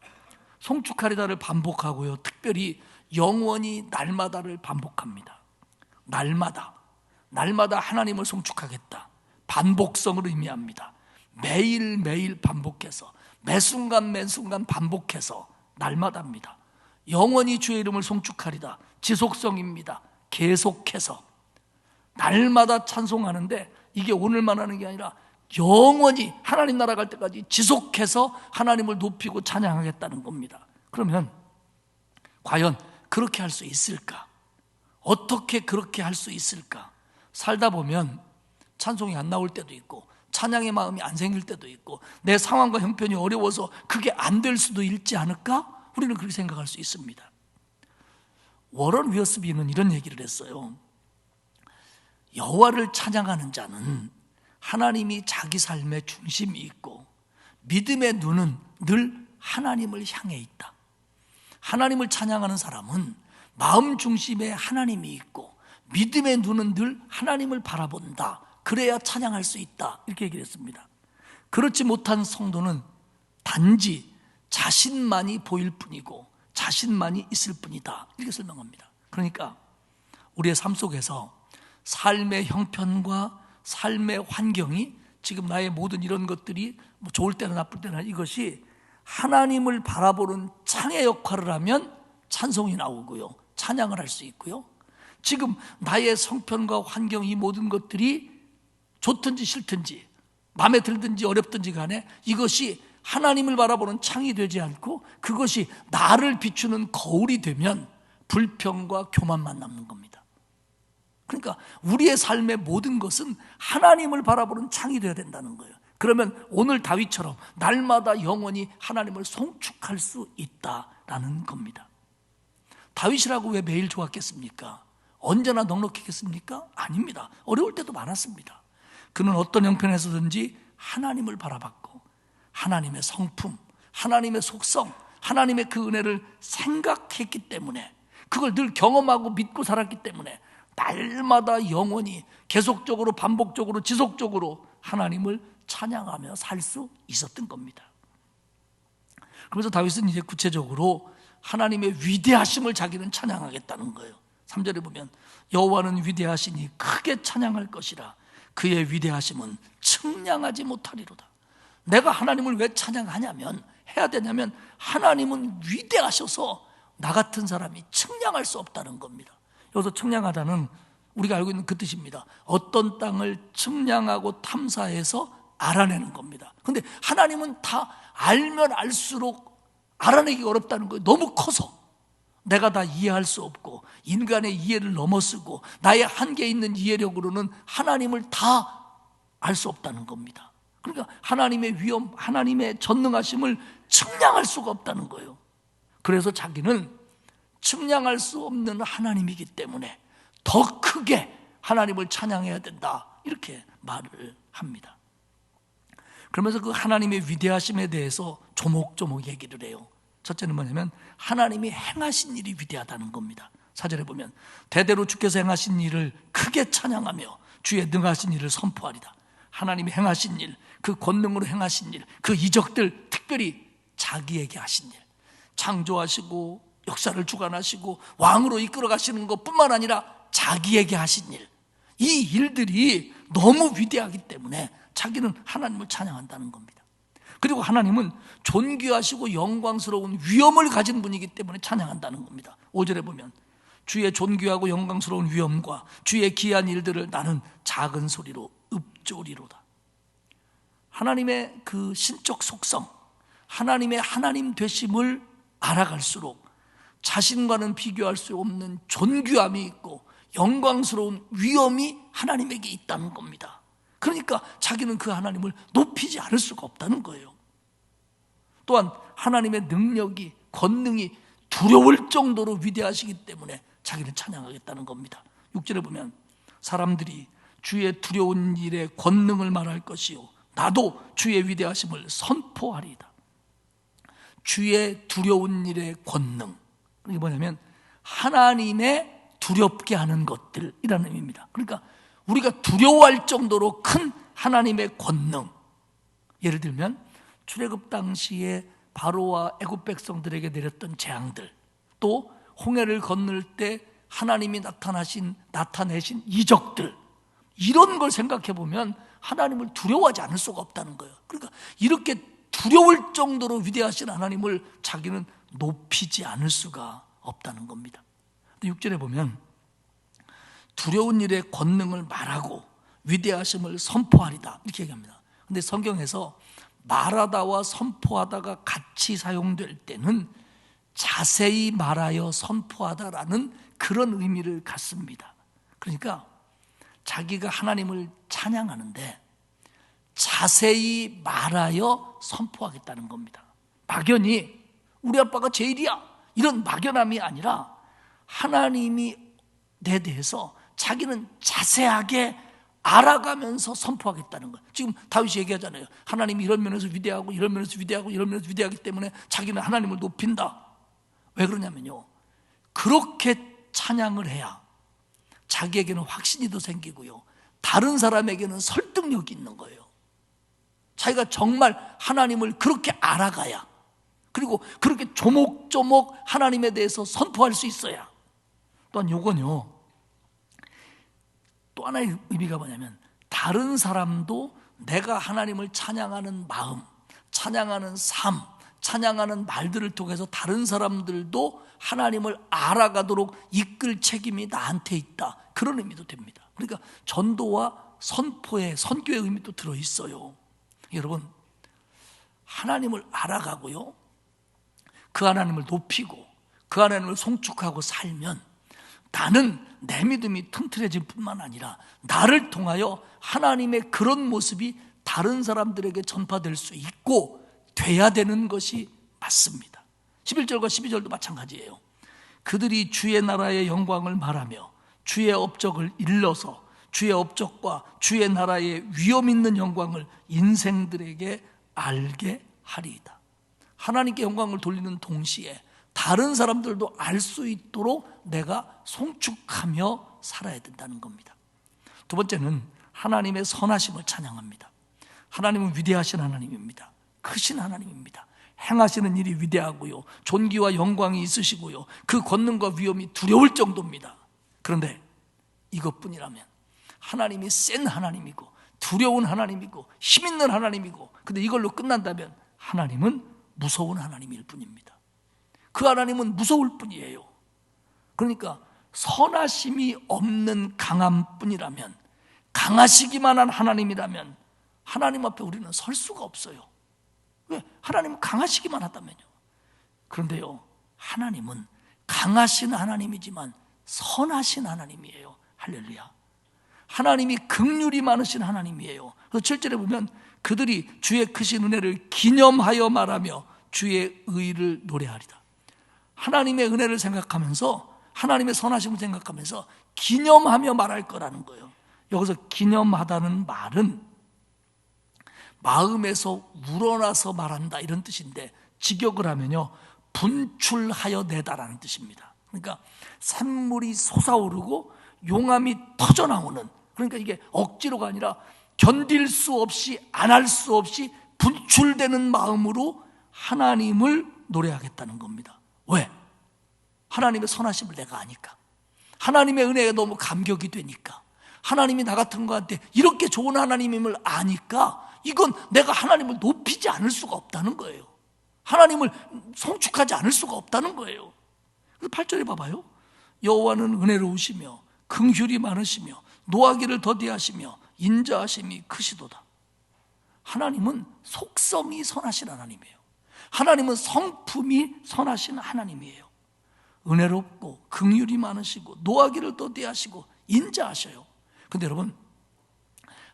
Speaker 3: 송축하리다를 반복하고요, 특별히 영원히 날마다를 반복합니다. 날마다 하나님을 송축하겠다. 반복성을 의미합니다. 매일매일 반복해서, 매순간 반복해서 날마다입니다. 영원히 주의 이름을 송축하리다. 지속성입니다. 계속해서 날마다 찬송하는데, 이게 오늘만 하는 게 아니라 영원히 하나님 나라 갈 때까지 지속해서 하나님을 높이고 찬양하겠다는 겁니다. 그러면 과연 그렇게 할 수 있을까? 어떻게 그렇게 할 수 있을까? 살다 보면 찬송이 안 나올 때도 있고, 찬양의 마음이 안 생길 때도 있고, 내 상황과 형편이 어려워서 그게 안 될 수도 있지 않을까? 우리는 그렇게 생각할 수 있습니다. 워런 위어스비는 이런 얘기를 했어요. 여호와를 찬양하는 자는 하나님이 자기 삶의 중심이 있고 믿음의 눈은 늘 하나님을 향해 있다. 하나님을 찬양하는 사람은 마음 중심에 하나님이 있고 믿음의 눈은 늘 하나님을 바라본다. 그래야 찬양할 수 있다. 이렇게 얘기를 했습니다. 그렇지 못한 성도는 단지 자신만이 보일 뿐이고 자신만이 있을 뿐이다. 이렇게 설명합니다. 그러니까 우리의 삶 속에서 삶의 형편과 삶의 환경이, 지금 나의 모든 이런 것들이 뭐 좋을 때나 나쁠 때나, 이것이 하나님을 바라보는 창의 역할을 하면 찬송이 나오고요, 찬양을 할 수 있고요, 지금 나의 성편과 환경, 이 모든 것들이 좋든지 싫든지 마음에 들든지 어렵든지 간에 이것이 하나님을 바라보는 창이 되지 않고 그것이 나를 비추는 거울이 되면 불평과 교만만 남는 겁니다. 그러니까 우리의 삶의 모든 것은 하나님을 바라보는 창이 되어야 된다는 거예요. 그러면 오늘 다윗처럼 날마다 영원히 하나님을 송축할 수 있다라는 겁니다. 다윗이라고 왜 매일 좋았겠습니까? 언제나 넉넉했겠습니까? 아닙니다. 어려울 때도 많았습니다. 그는 어떤 형편에서든지 하나님을 바라봤고 하나님의 성품, 하나님의 속성, 하나님의 그 은혜를 생각했기 때문에, 그걸 늘 경험하고 믿고 살았기 때문에 날마다 영원히 계속적으로 반복적으로 지속적으로 하나님을 찬양하며 살 수 있었던 겁니다. 그래서 다윗은 이제 구체적으로 하나님의 위대하심을 자기는 찬양하겠다는 거예요. 3절에 보면 여호와는 위대하시니 크게 찬양할 것이라 그의 위대하심은 측량하지 못하리로다. 내가 하나님을 왜 찬양하냐면, 해야 되냐면 하나님은 위대하셔서 나 같은 사람이 측량할 수 없다는 겁니다. 여기서 측량하다는 우리가 알고 있는 그 뜻입니다. 어떤 땅을 측량하고 탐사해서 알아내는 겁니다. 그런데 하나님은 다 알면 알수록 알아내기 어렵다는 거예요. 너무 커서 내가 다 이해할 수 없고 인간의 이해를 넘어서고 나의 한계 있는 이해력으로는 하나님을 다 알 수 없다는 겁니다. 그러니까 하나님의 위엄, 하나님의 전능하심을 측량할 수가 없다는 거예요. 그래서 자기는 측량할 수 없는 하나님이기 때문에 더 크게 하나님을 찬양해야 된다, 이렇게 말을 합니다. 그러면서 그 하나님의 위대하심에 대해서 조목조목 얘기를 해요. 첫째는 뭐냐면 하나님이 행하신 일이 위대하다는 겁니다. 4절에 보면 대대로 주께서 행하신 일을 크게 찬양하며 주의 능하신 일을 선포하리다. 하나님이 행하신 일, 그 권능으로 행하신 일, 그 이적들, 특별히 자기에게 하신 일, 창조하시고 역사를 주관하시고 왕으로 이끌어 가시는 것뿐만 아니라 자기에게 하신 일, 이 일들이 너무 위대하기 때문에 자기는 하나님을 찬양한다는 겁니다. 그리고 하나님은 존귀하시고 영광스러운 위엄을 가진 분이기 때문에 찬양한다는 겁니다. 5절에 보면 주의 존귀하고 영광스러운 위엄과 주의 기이한 일들을 나는 작은 소리로 읊조리로다. 하나님의 그 신적 속성, 하나님의 하나님 되심을 알아갈수록 자신과는 비교할 수 없는 존귀함이 있고 영광스러운 위엄이 하나님에게 있다는 겁니다. 그러니까 자기는 그 하나님을 높이지 않을 수가 없다는 거예요. 또한 하나님의 능력이, 권능이 두려울 정도로 위대하시기 때문에 자기는 찬양하겠다는 겁니다. 6절에 보면 사람들이 주의 두려운 일의 권능을 말할 것이요 나도 주의 위대하심을 선포하리이다. 주의 두려운 일의 권능, 이게 뭐냐면 하나님의 두렵게 하는 것들이라는 의미입니다. 그러니까 우리가 두려워할 정도로 큰 하나님의 권능, 예를 들면 출애굽 당시에 바로와 애굽 백성들에게 내렸던 재앙들, 또 홍해를 건널 때 하나님이 나타내신 이적들, 이런 걸 생각해 보면 하나님을 두려워하지 않을 수가 없다는 거예요. 그러니까 이렇게 두려울 정도로 위대하신 하나님을 자기는 높이지 않을 수가 없다는 겁니다. 6절에 보면 두려운 일의 권능을 말하고 위대하심을 선포하리다, 이렇게 얘기합니다. 그런데 성경에서 말하다와 선포하다가 같이 사용될 때는 자세히 말하여 선포하다라는 그런 의미를 갖습니다. 그러니까 자기가 하나님을 찬양하는데 자세히 말하여 선포하겠다는 겁니다. 막연히 우리 아빠가 제일이야, 이런 막연함이 아니라 하나님이 내 대해서 자기는 자세하게 알아가면서 선포하겠다는 거예요. 지금 다윗이 얘기하잖아요. 하나님이 이런 면에서 위대하고 이런 면에서 위대하고 이런 면에서 위대하기 때문에 자기는 하나님을 높인다. 왜 그러냐면요, 그렇게 찬양을 해야 자기에게는 확신이 더 생기고요, 다른 사람에게는 설득력이 있는 거예요. 자기가 정말 하나님을 그렇게 알아가야, 그리고 그렇게 조목조목 하나님에 대해서 선포할 수 있어야. 또한 요건요, 또 하나의 의미가 뭐냐면 다른 사람도 내가 하나님을 찬양하는 마음, 찬양하는 삶, 찬양하는 말들을 통해서 다른 사람들도 하나님을 알아가도록 이끌 책임이 나한테 있다, 그런 의미도 됩니다. 그러니까 전도와 선포의, 선교의 의미도 들어있어요. 여러분, 하나님을 알아가고요, 그 하나님을 높이고 그 하나님을 송축하고 살면 나는 내 믿음이 튼튼해질 뿐만 아니라 나를 통하여 하나님의 그런 모습이 다른 사람들에게 전파될 수 있고 돼야 되는 것이 맞습니다. 11절과 12절도 마찬가지예요. 그들이 주의 나라의 영광을 말하며 주의 업적을 일러서 주의 업적과 주의 나라의 위엄 있는 영광을 인생들에게 알게 하리이다. 하나님께 영광을 돌리는 동시에 다른 사람들도 알 수 있도록 내가 송축하며 살아야 된다는 겁니다. 두 번째는 하나님의 선하심을 찬양합니다. 하나님은 위대하신 하나님입니다. 크신 하나님입니다. 행하시는 일이 위대하고요, 존귀와 영광이 있으시고요, 그 권능과 위엄이 두려울 정도입니다. 그런데 이것뿐이라면 하나님이 센 하나님이고 두려운 하나님이고 힘있는 하나님이고, 근데 이걸로 끝난다면 하나님은 무서운 하나님일 뿐입니다. 그 하나님은 무서울 뿐이에요. 그러니까 선하심이 없는 강함 뿐이라면, 강하시기만 한 하나님이라면 하나님 앞에 우리는 설 수가 없어요. 왜? 하나님은 강하시기만 하다면요. 그런데요, 하나님은 강하신 하나님이지만 선하신 하나님이에요. 할렐루야. 하나님이 긍휼이 많으신 하나님이에요. 그래서 7절에 보면 그들이 주의 크신 은혜를 기념하여 말하며 주의 의를 노래하리다. 하나님의 은혜를 생각하면서, 하나님의 선하심을 생각하면서 기념하며 말할 거라는 거예요. 여기서 기념하다는 말은 마음에서 우러나서 말한다 이런 뜻인데, 직역을 하면요, 분출하여 내다라는 뜻입니다. 그러니까 샘물이 솟아오르고 용암이 터져나오는, 그러니까 이게 억지로가 아니라 견딜 수 없이, 안 할 수 없이 분출되는 마음으로 하나님을 노래하겠다는 겁니다. 왜? 하나님의 선하심을 내가 아니까, 하나님의 은혜에 너무 감격이 되니까, 하나님이 나 같은 거한테 이렇게 좋은 하나님임을 아니까 이건 내가 하나님을 높이지 않을 수가 없다는 거예요. 하나님을 송축하지 않을 수가 없다는 거예요. 그래서 8절에 봐봐요. 여호와는 은혜로우시며 긍휼이 많으시며 노하기를 더디하시며 인자하심이 크시도다. 하나님은 속성이 선하신 하나님이에요. 하나님은 성품이 선하신 하나님이에요. 은혜롭고 긍휼이 많으시고 노하기를 더디하시고 인자하셔요. 근데 여러분,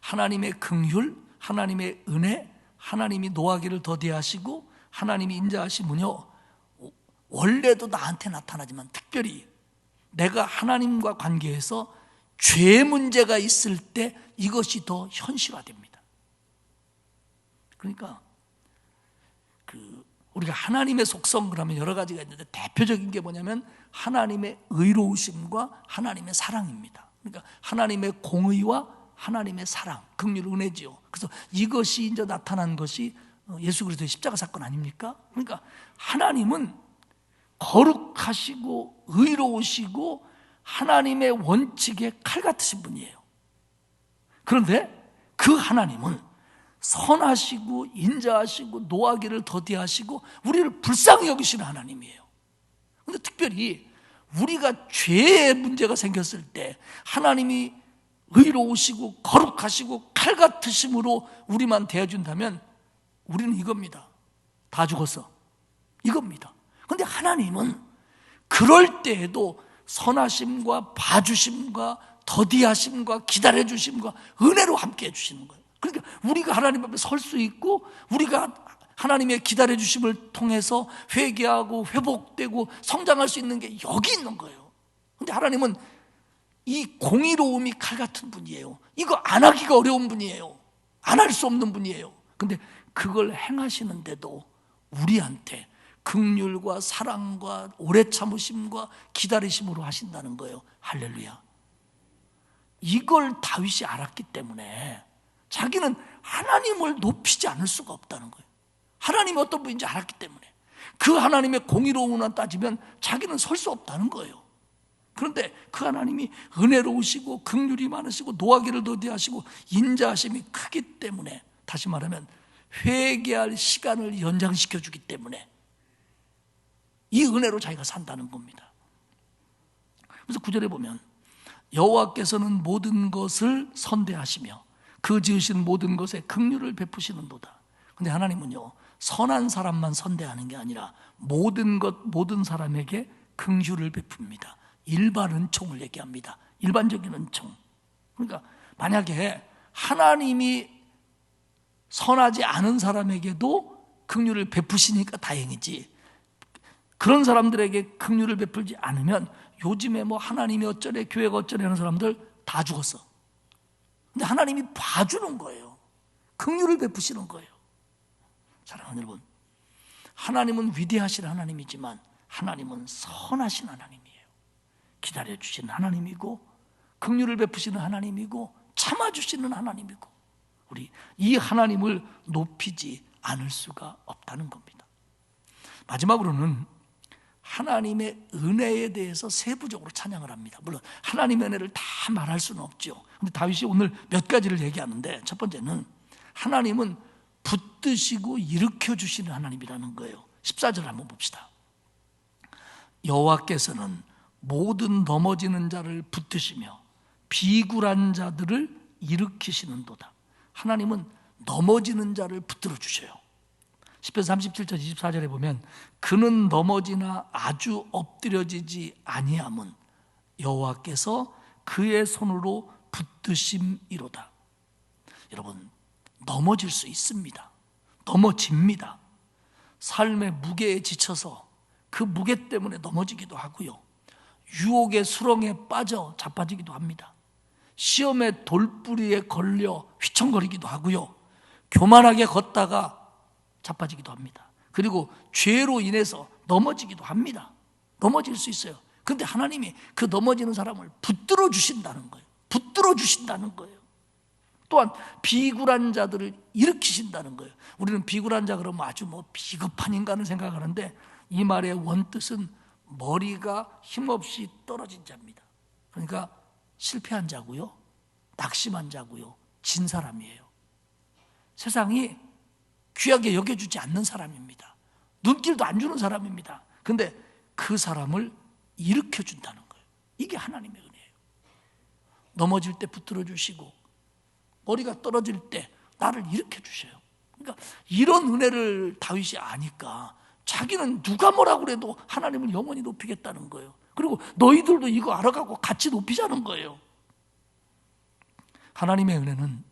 Speaker 3: 하나님의 긍휼, 하나님의 은혜, 하나님이 노하기를 더디하시고 하나님이 인자하시면요, 원래도 나한테 나타나지만 특별히 내가 하나님과 관계에서 죄 문제가 있을 때 이것이 더 현실화됩니다. 그러니까 우리가 하나님의 속성 그러면 여러 가지가 있는데, 대표적인 게 뭐냐면 하나님의 의로우심과 하나님의 사랑입니다. 그러니까 하나님의 공의와 하나님의 사랑, 긍휼, 은혜지요. 그래서 이것이 이제 나타난 것이 예수 그리스도의 십자가 사건 아닙니까? 그러니까 하나님은 거룩하시고 의로우시고 하나님의 원칙에 칼 같으신 분이에요. 그런데 그 하나님은 선하시고 인자하시고 노하기를 더디하시고 우리를 불쌍히 여기시는 하나님이에요. 그런데 특별히 우리가 죄의 문제가 생겼을 때 하나님이 의로우시고 거룩하시고 칼 같으심으로 우리만 대해준다면 우리는 이겁니다. 다 죽었어. 이겁니다. 그런데 하나님은 그럴 때에도 선하심과 봐주심과 더디하심과 기다려주심과 은혜로 함께 해주시는 거예요. 그러니까 우리가 하나님 앞에 설 수 있고, 우리가 하나님의 기다려주심을 통해서 회개하고 회복되고 성장할 수 있는 게 여기 있는 거예요. 그런데 하나님은 이 공의로움이 칼 같은 분이에요. 이거 안 하기가 어려운 분이에요. 안 할 수 없는 분이에요. 근데 그걸 행하시는데도 우리한테 긍휼과 사랑과 오래 참으심과 기다리심으로 하신다는 거예요. 할렐루야. 이걸 다윗이 알았기 때문에 자기는 하나님을 높이지 않을 수가 없다는 거예요. 하나님이 어떤 분인지 알았기 때문에 그 하나님의 공의로움만 따지면 자기는 설 수 없다는 거예요. 그런데 그 하나님이 은혜로우시고 긍휼이 많으시고 노하기를 더디하시고 인자하심이 크기 때문에, 다시 말하면 회개할 시간을 연장시켜 주기 때문에 이 은혜로 자기가 산다는 겁니다. 그래서 9절에 보면 여호와께서는 모든 것을 선대하시며 그 지으신 모든 것에 긍휼을 베푸시는도다. 근데 하나님은요, 선한 사람만 선대하는 게 아니라 모든 것, 모든 사람에게 긍휼을 베풉니다. 일반 은총을 얘기합니다. 일반적인 은총. 그러니까 만약에 하나님이 선하지 않은 사람에게도 긍휼을 베푸시니까 다행이지, 그런 사람들에게 긍휼을 베풀지 않으면 요즘에 뭐 하나님이 어쩌래 교회가 어쩌래 하는 사람들 다 죽었어. 근데 하나님이 봐주는 거예요. 긍휼을 베푸시는 거예요. 사랑하는 여러분, 하나님은 위대하신 하나님이지만 하나님은 선하신 하나님이에요. 기다려주시는 하나님이고 긍휼을 베푸시는 하나님이고 참아주시는 하나님이고, 우리 이 하나님을 높이지 않을 수가 없다는 겁니다. 마지막으로는 하나님의 은혜에 대해서 세부적으로 찬양을 합니다. 물론 하나님의 은혜를 다 말할 수는 없죠. 근데 다윗이 오늘 몇 가지를 얘기하는데, 첫 번째는 하나님은 붙드시고 일으켜 주시는 하나님이라는 거예요. 14절 한번 봅시다. 여호와께서는 모든 넘어지는 자를 붙드시며 비굴한 자들을 일으키시는도다. 하나님은 넘어지는 자를 붙들어 주셔요. 10편 37절 24절에 보면 그는 넘어지나 아주 엎드려지지 아니함은 여호와께서 그의 손으로 붙드심이로다. 여러분, 넘어질 수 있습니다. 넘어집니다. 삶의 무게에 지쳐서 그 무게 때문에 넘어지기도 하고요, 유혹의 수렁에 빠져 자빠지기도 합니다. 시험의 돌뿌리에 걸려 휘청거리기도 하고요, 교만하게 걷다가 자빠지기도 합니다. 그리고 죄로 인해서 넘어지기도 합니다. 넘어질 수 있어요. 그런데 하나님이 그 넘어지는 사람을 붙들어 주신다는 거예요. 붙들어 주신다는 거예요. 또한 비굴한 자들을 일으키신다는 거예요. 우리는 비굴한 자 그러면 아주 뭐 비겁한 인간을 생각하는데, 이 말의 원뜻은 머리가 힘없이 떨어진 자입니다. 그러니까 실패한 자고요, 낙심한 자고요, 진 사람이에요. 세상이 귀하게 여겨주지 않는 사람입니다. 눈길도 안 주는 사람입니다. 그런데 그 사람을 일으켜준다는 거예요. 이게 하나님의 은혜예요. 넘어질 때 붙들어 주시고 머리가 떨어질 때 나를 일으켜주셔요. 그러니까 이런 은혜를 다윗이 아니까 자기는 누가 뭐라고 그래도 하나님을 영원히 높이겠다는 거예요. 그리고 너희들도 이거 알아가고 같이 높이자는 거예요. 하나님의 은혜는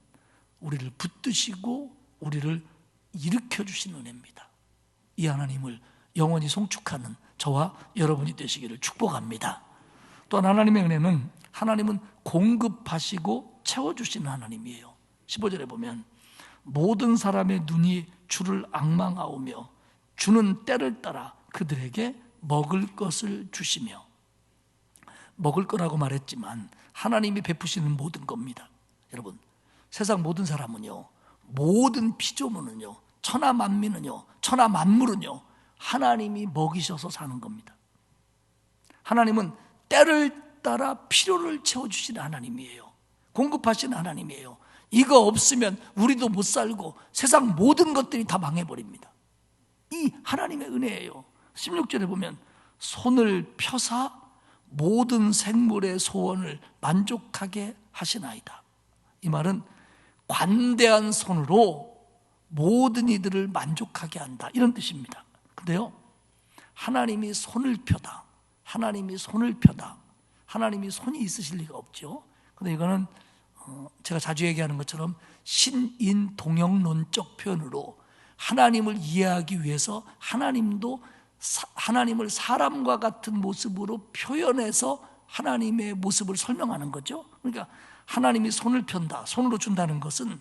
Speaker 3: 우리를 붙드시고 우리를 일으켜주시는 은혜입니다. 이 하나님을 영원히 송축하는 저와 여러분이 되시기를 축복합니다. 또한 하나님의 은혜는 하나님은 공급하시고 채워주시는 하나님이에요. 15절에 보면 모든 사람의 눈이 주를 앙망하오며 주는 때를 따라 그들에게 먹을 것을 주시며, 먹을 거라고 말했지만 하나님이 베푸시는 모든 겁니다. 여러분, 세상 모든 사람은요, 모든 피조물은요, 천하만민은요, 천하만물은요, 하나님이 먹이셔서 사는 겁니다. 하나님은 때를 따라 필요를 채워주시는 하나님이에요. 공급하시는 하나님이에요. 이거 없으면 우리도 못 살고 세상 모든 것들이 다 망해버립니다. 이 하나님의 은혜예요. 16절에 보면 손을 펴사 모든 생물의 소원을 만족하게 하시나이다. 이 말은 관대한 손으로 모든 이들을 만족하게 한다, 이런 뜻입니다. 근데요, 하나님이 손을 펴다, 하나님이 손을 펴다, 하나님이 손이 있으실 리가 없죠. 근데 이거는 제가 자주 얘기하는 것처럼 신인동형론적 표현으로 하나님을 이해하기 위해서 하나님도 하나님을 사람과 같은 모습으로 표현해서 하나님의 모습을 설명하는 거죠. 그러니까 하나님이 손을 편다, 손으로 준다는 것은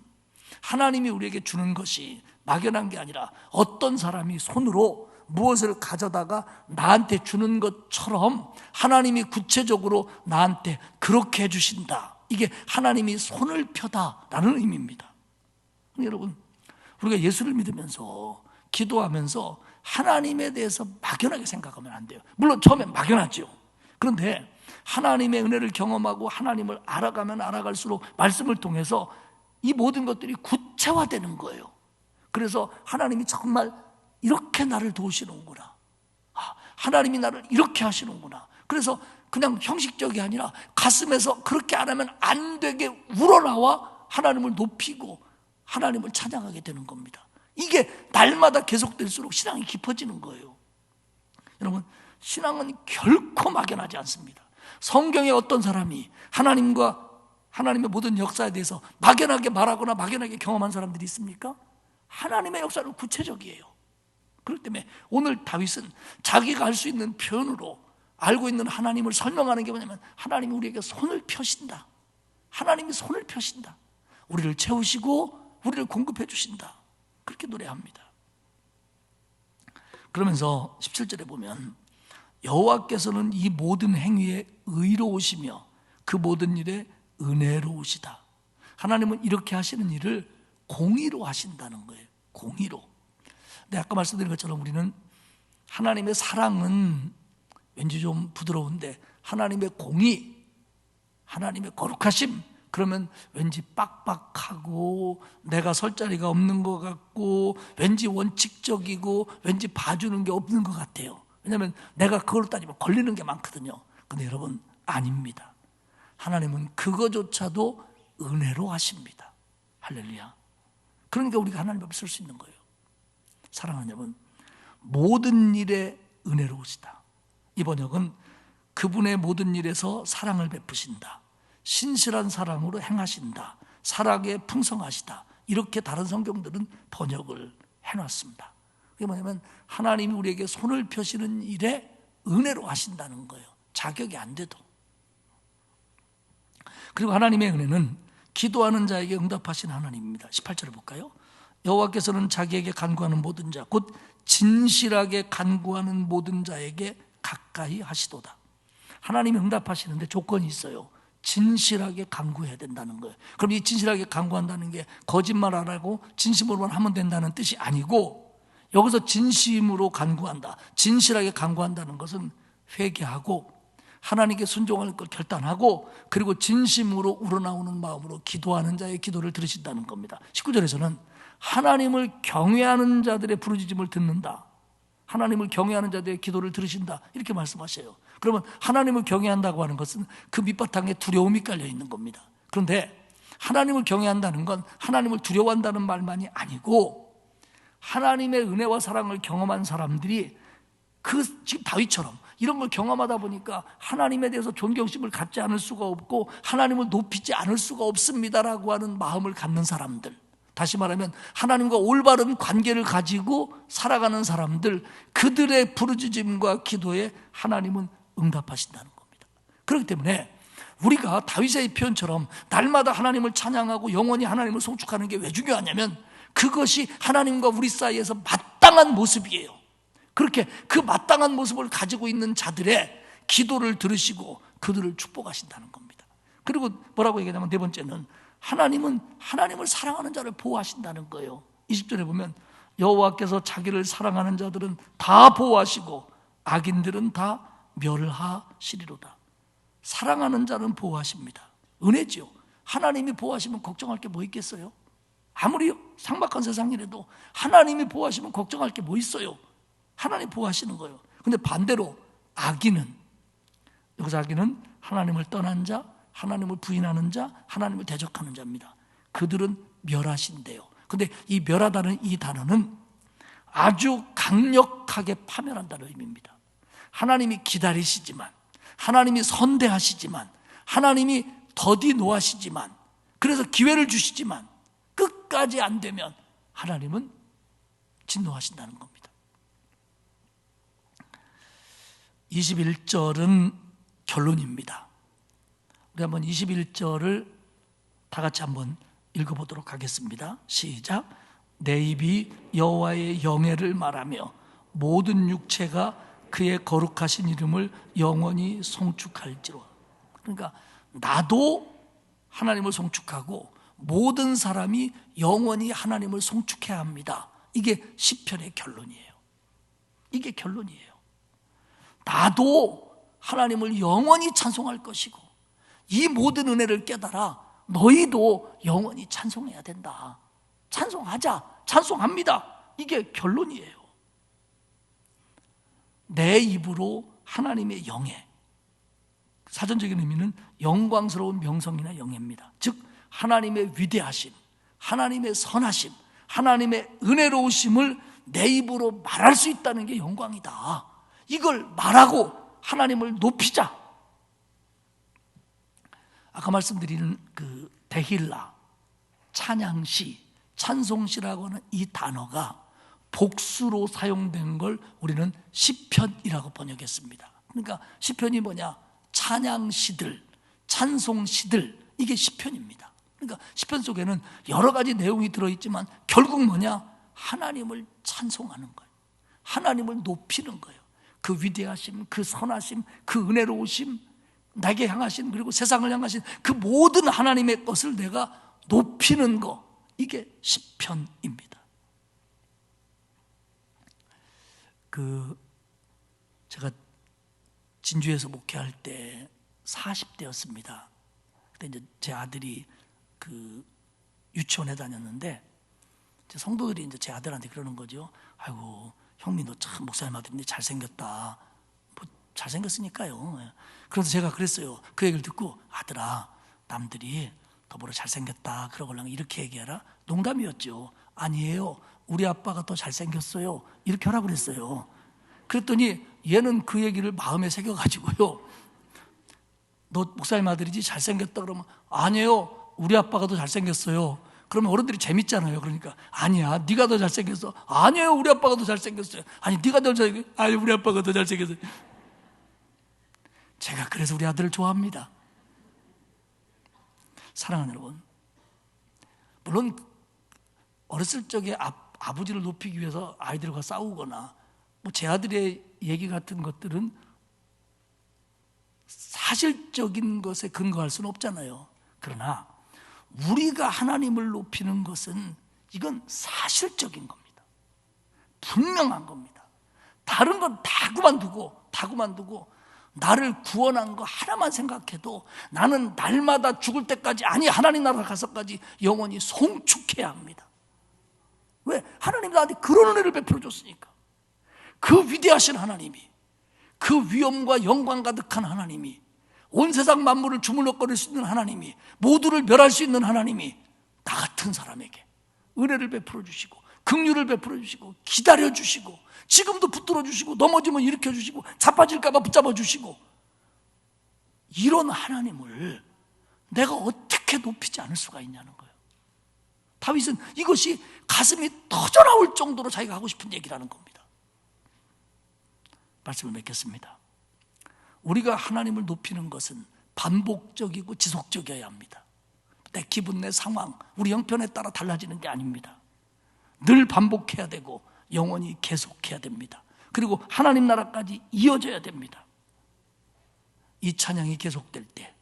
Speaker 3: 하나님이 우리에게 주는 것이 막연한 게 아니라 어떤 사람이 손으로 무엇을 가져다가 나한테 주는 것처럼 하나님이 구체적으로 나한테 그렇게 해주신다. 이게 하나님이 손을 펴다라는 의미입니다. 여러분, 우리가 예수를 믿으면서 기도하면서 하나님에 대해서 막연하게 생각하면 안 돼요. 물론 처음엔 막연하죠. 그런데 하나님의 은혜를 경험하고 하나님을 알아가면 알아갈수록 말씀을 통해서 이 모든 것들이 구체화되는 거예요. 그래서 하나님이 정말 이렇게 나를 도우시는구나, 하나님이 나를 이렇게 하시는구나. 그래서 그냥 형식적이 아니라 가슴에서 그렇게 안 하면 안 되게 우러나와 하나님을 높이고 하나님을 찬양하게 되는 겁니다. 이게 날마다 계속될수록 신앙이 깊어지는 거예요. 여러분, 신앙은 결코 막연하지 않습니다. 성경에 어떤 사람이 하나님과 하나님의 모든 역사에 대해서 막연하게 말하거나 막연하게 경험한 사람들이 있습니까? 하나님의 역사는 구체적이에요. 그렇기 때문에 오늘 다윗은 자기가 할 수 있는 표현으로 알고 있는 하나님을 설명하는 게 뭐냐면 하나님이 우리에게 손을 펴신다. 하나님이 손을 펴신다. 우리를 채우시고 우리를 공급해 주신다. 그렇게 노래합니다. 그러면서 17절에 보면 여호와께서는 이 모든 행위에 의로우시며 그 모든 일에 은혜로우시다. 하나님은 이렇게 하시는 일을 공의로 하신다는 거예요. 공의로. 근데 아까 말씀드린 것처럼 우리는 하나님의 사랑은 왠지 좀 부드러운데 하나님의 공의, 하나님의 거룩하심, 그러면 왠지 빡빡하고 내가 설 자리가 없는 것 같고 왠지 원칙적이고 왠지 봐주는 게 없는 것 같아요. 왜냐하면 내가 그걸로 따지면 걸리는 게 많거든요. 근데 여러분, 아닙니다. 하나님은 그거조차도 은혜로 하십니다. 할렐루야. 그러니까 우리가 하나님 앞에 설 수 있는 거예요. 사랑하는 여러분, 모든 일에 은혜로우시다. 이 번역은 그분의 모든 일에서 사랑을 베푸신다, 신실한 사랑으로 행하신다, 사랑에 풍성하시다, 이렇게 다른 성경들은 번역을 해놨습니다. 그게 뭐냐면 하나님이 우리에게 손을 펴시는 일에 은혜로 하신다는 거예요. 자격이 안 돼도. 그리고 하나님의 은혜는 기도하는 자에게 응답하신 하나님입니다. 18절을 볼까요? 여호와께서는 자기에게 간구하는 모든 자, 곧 진실하게 간구하는 모든 자에게 가까이 하시도다. 하나님이 응답하시는데 조건이 있어요. 진실하게 간구해야 된다는 거예요. 그럼 이 진실하게 간구한다는 게 거짓말 안 하고 진심으로만 하면 된다는 뜻이 아니고, 여기서 진심으로 간구한다, 진실하게 간구한다는 것은 회개하고 하나님께 순종할 걸 결단하고 그리고 진심으로 우러나오는 마음으로 기도하는 자의 기도를 들으신다는 겁니다. 19절에서는 하나님을 경외하는 자들의 부르짖음을 듣는다, 하나님을 경외하는 자들의 기도를 들으신다, 이렇게 말씀하셔요. 그러면 하나님을 경외한다고 하는 것은 그 밑바탕에 두려움이 깔려 있는 겁니다. 그런데 하나님을 경외한다는 건 하나님을 두려워한다는 말만이 아니고, 하나님의 은혜와 사랑을 경험한 사람들이 지금 다윗처럼 이런 걸 경험하다 보니까 하나님에 대해서 존경심을 갖지 않을 수가 없고 하나님을 높이지 않을 수가 없습니다라고 하는 마음을 갖는 사람들, 다시 말하면 하나님과 올바른 관계를 가지고 살아가는 사람들, 그들의 부르짖음과 기도에 하나님은 응답하신다는 겁니다. 그렇기 때문에 우리가 다윗의 표현처럼 날마다 하나님을 찬양하고 영원히 하나님을 송축하는 게 왜 중요하냐면 그것이 하나님과 우리 사이에서 마땅한 모습이에요. 그렇게 그 마땅한 모습을 가지고 있는 자들의 기도를 들으시고 그들을 축복하신다는 겁니다. 그리고 뭐라고 얘기하냐면 네 번째는 하나님은 하나님을 사랑하는 자를 보호하신다는 거예요. 20절에 보면 여호와께서 자기를 사랑하는 자들은 다 보호하시고 악인들은 다 멸하시리로다. 사랑하는 자는 보호하십니다. 은혜지요. 하나님이 보호하시면 걱정할 게 뭐 있겠어요? 아무리 삭막한 세상이라도 하나님이 보호하시면 걱정할 게 뭐 있어요? 하나님 보호하시는 거예요. 근데 반대로 악인은, 여기서 악인은 하나님을 떠난 자, 하나님을 부인하는 자, 하나님을 대적하는 자입니다. 그들은 멸하신대요. 근데 이 멸하다는 이 단어는 아주 강력하게 파멸한다는 의미입니다. 하나님이 기다리시지만, 하나님이 선대하시지만, 하나님이 더디 노하시지만, 그래서 기회를 주시지만 끝까지 안 되면 하나님은 진노하신다는 겁니다. 21절은 결론입니다. 우리 한번 21절을 다 같이 한번 읽어보도록 하겠습니다. 시작. 내 입이 여호와의 영예를 말하며 모든 육체가 그의 거룩하신 이름을 영원히 송축할지로다. 그러니까 나도 하나님을 송축하고 모든 사람이 영원히 하나님을 송축해야 합니다. 이게 시편의 결론이에요. 이게 결론이에요. 나도 하나님을 영원히 찬송할 것이고 이 모든 은혜를 깨달아 너희도 영원히 찬송해야 된다. 찬송하자, 찬송합니다. 이게 결론이에요. 내 입으로 하나님의 영예, 사전적인 의미는 영광스러운 명성이나 영예입니다. 즉 하나님의 위대하심, 하나님의 선하심, 하나님의 은혜로우심을 내 입으로 말할 수 있다는 게 영광이다. 이걸 말하고 하나님을 높이자. 아까 말씀드린 그 데힐라, 찬양시, 찬송시라고 하는 이 단어가 복수로 사용된 걸 우리는 시편이라고 번역했습니다. 그러니까 시편이 뭐냐? 찬양시들, 찬송시들, 이게 시편입니다. 그러니까 시편 속에는 여러 가지 내용이 들어있지만 결국 뭐냐? 하나님을 찬송하는 거예요. 하나님을 높이는 거예요. 그 위대하심, 그 선하심, 그 은혜로우심, 나에게 향하신, 그리고 세상을 향하신 그 모든 하나님의 것을 내가 높이는 거, 이게 시편입니다. 제가 진주에서 목회할 때 40대였습니다. 그때 이제 제 아들이 유치원에 다녔는데, 제 성도들이 이제 제 아들한테 그러는 거죠. 아이고, 형미 너 참 목사님 아들인데 잘생겼다. 뭐 잘생겼으니까요. 그래서 제가 그랬어요. 그 얘기를 듣고, 아들아, 남들이 더불어 잘생겼다 그러고는 이렇게 얘기하라. 농담이었죠. 아니에요, 우리 아빠가 더 잘생겼어요, 이렇게 하라고 그랬어요. 그랬더니 얘는 그 얘기를 마음에 새겨가지고요, 너 목사님 아들이지 잘생겼다 그러면, 아니에요, 우리 아빠가 더 잘생겼어요. 그러면 어른들이 재밌잖아요. 그러니까, 아니야, 네가 더 잘생겼어. 아니에요, 우리 아빠가 더 잘생겼어요. 아니, 네가 더 잘생겼어. 아니, 우리 아빠가 더 잘생겼어요. 제가 그래서 우리 아들을 좋아합니다. 사랑하는 여러분, 물론 어렸을 적에 아버지를 높이기 위해서 아이들과 싸우거나 뭐 제 아들의 얘기 같은 것들은 사실적인 것에 근거할 수는 없잖아요. 그러나 우리가 하나님을 높이는 것은 이건 사실적인 겁니다. 분명한 겁니다. 다른 건 다 그만두고 나를 구원한 거 하나만 생각해도 나는 날마다 죽을 때까지, 아니 하나님 나라 가서까지 영원히 송축해야 합니다. 왜? 하나님 나한테 그런 은혜를 베풀어 줬으니까. 그 위대하신 하나님이, 그 위엄과 영광 가득한 하나님이, 온 세상 만물을 주물럭거릴 수 있는 하나님이, 모두를 멸할 수 있는 하나님이 나 같은 사람에게 은혜를 베풀어 주시고, 긍휼을 베풀어 주시고, 기다려 주시고, 지금도 붙들어 주시고, 넘어지면 일으켜 주시고, 자빠질까 봐 붙잡아 주시고, 이런 하나님을 내가 어떻게 높이지 않을 수가 있냐는 거예요. 다윗은 이것이 가슴이 터져나올 정도로 자기가 하고 싶은 얘기라는 겁니다. 말씀을 맺겠습니다. 우리가 하나님을 높이는 것은 반복적이고 지속적이어야 합니다. 내 기분, 내 상황, 우리 형편에 따라 달라지는 게 아닙니다. 늘 반복해야 되고 영원히 계속해야 됩니다. 그리고 하나님 나라까지 이어져야 됩니다. 이 찬양이 계속될 때,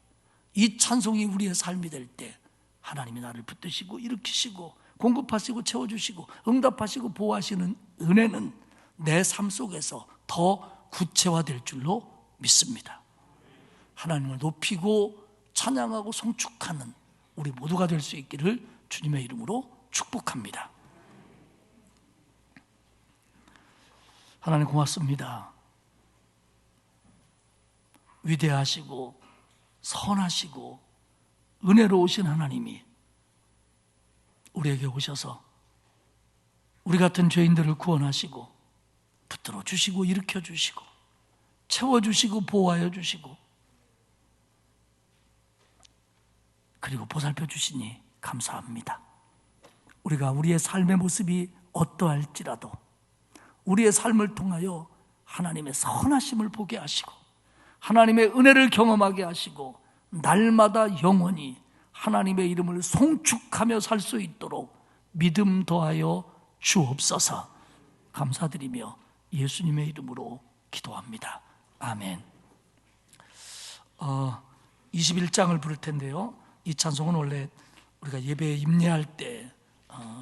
Speaker 3: 이 찬송이 우리의 삶이 될 때 하나님이 나를 붙드시고 일으키시고 공급하시고 채워주시고 응답하시고 보호하시는 은혜는 내 삶 속에서 더 구체화될 줄로 믿습니다. 하나님을 높이고 찬양하고 송축하는 우리 모두가 될 수 있기를 주님의 이름으로 축복합니다. 하나님 고맙습니다. 위대하시고 선하시고 은혜로우신 하나님이 우리에게 오셔서 우리 같은 죄인들을 구원하시고 붙들어 주시고 일으켜 주시고 채워주시고 보호하여 주시고 그리고 보살펴 주시니 감사합니다. 우리가 우리의 삶의 모습이 어떠할지라도 우리의 삶을 통하여 하나님의 선하심을 보게 하시고 하나님의 은혜를 경험하게 하시고 날마다 영원히 하나님의 이름을 송축하며 살 수 있도록 믿음 더하여 주옵소서. 감사드리며 예수님의 이름으로 기도합니다. 아멘. 21장을 부를 텐데요, 이 찬송은 원래 우리가 예배에 임례할 때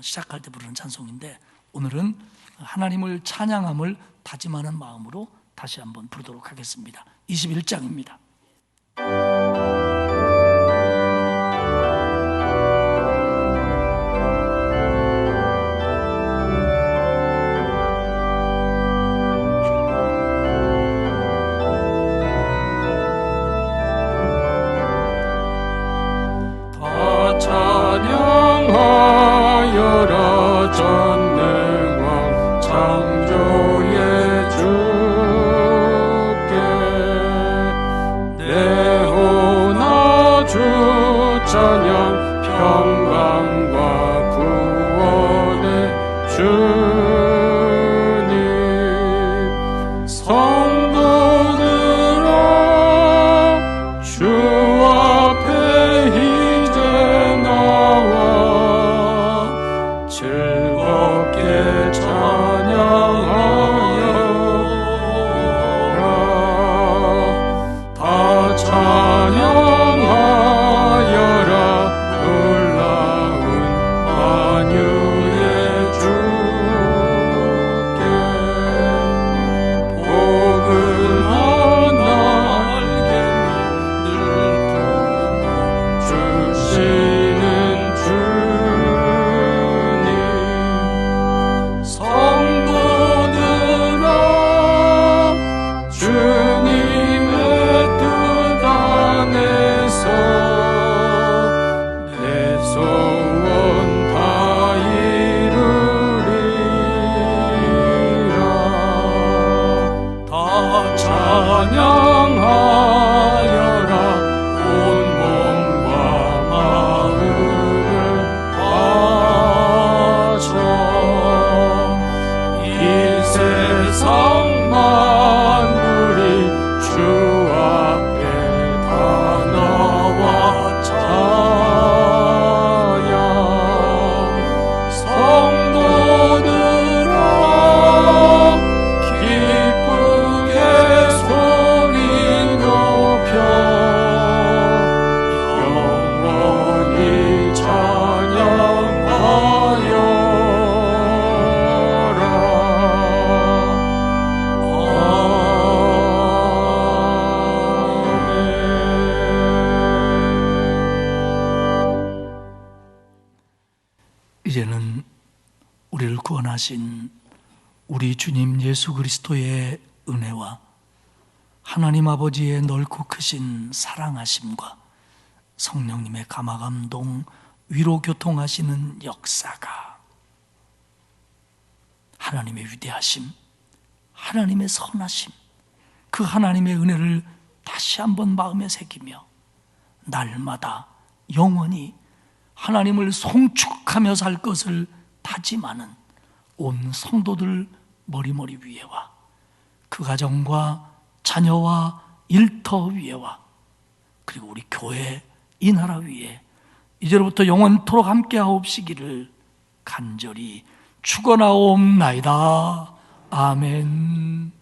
Speaker 3: 시작할 때 부르는 찬송인데 오늘은 하나님을 찬양함을 다짐하는 마음으로 다시 한번 부르도록 하겠습니다. 21장입니다.
Speaker 1: 찬양하여라 전능왕 창조의 주께 내호나 주 찬양 평강과 구원
Speaker 3: 세상 만물이 주 앞에 다 나와 찬양 성도들아 기쁘게 소리 높여 영원히 이제는 우리를 구원하신 우리 주님 예수 그리스도의 은혜와 하나님 아버지의 넓고 크신 사랑하심과 성령님의 감화감동 위로 교통하시는 역사가 하나님의 위대하심, 하나님의 선하심, 그 하나님의 은혜를 다시 한번 마음에 새기며 날마다 영원히 하나님을 송축하며 살 것을 다짐하는 온 성도들 머리머리 위에와 그 가정과 자녀와 일터 위에와 그리고 우리 교회 이 나라 위에 이제로부터 영원토록 함께하옵시기를 간절히 축원하옵나이다. 아멘.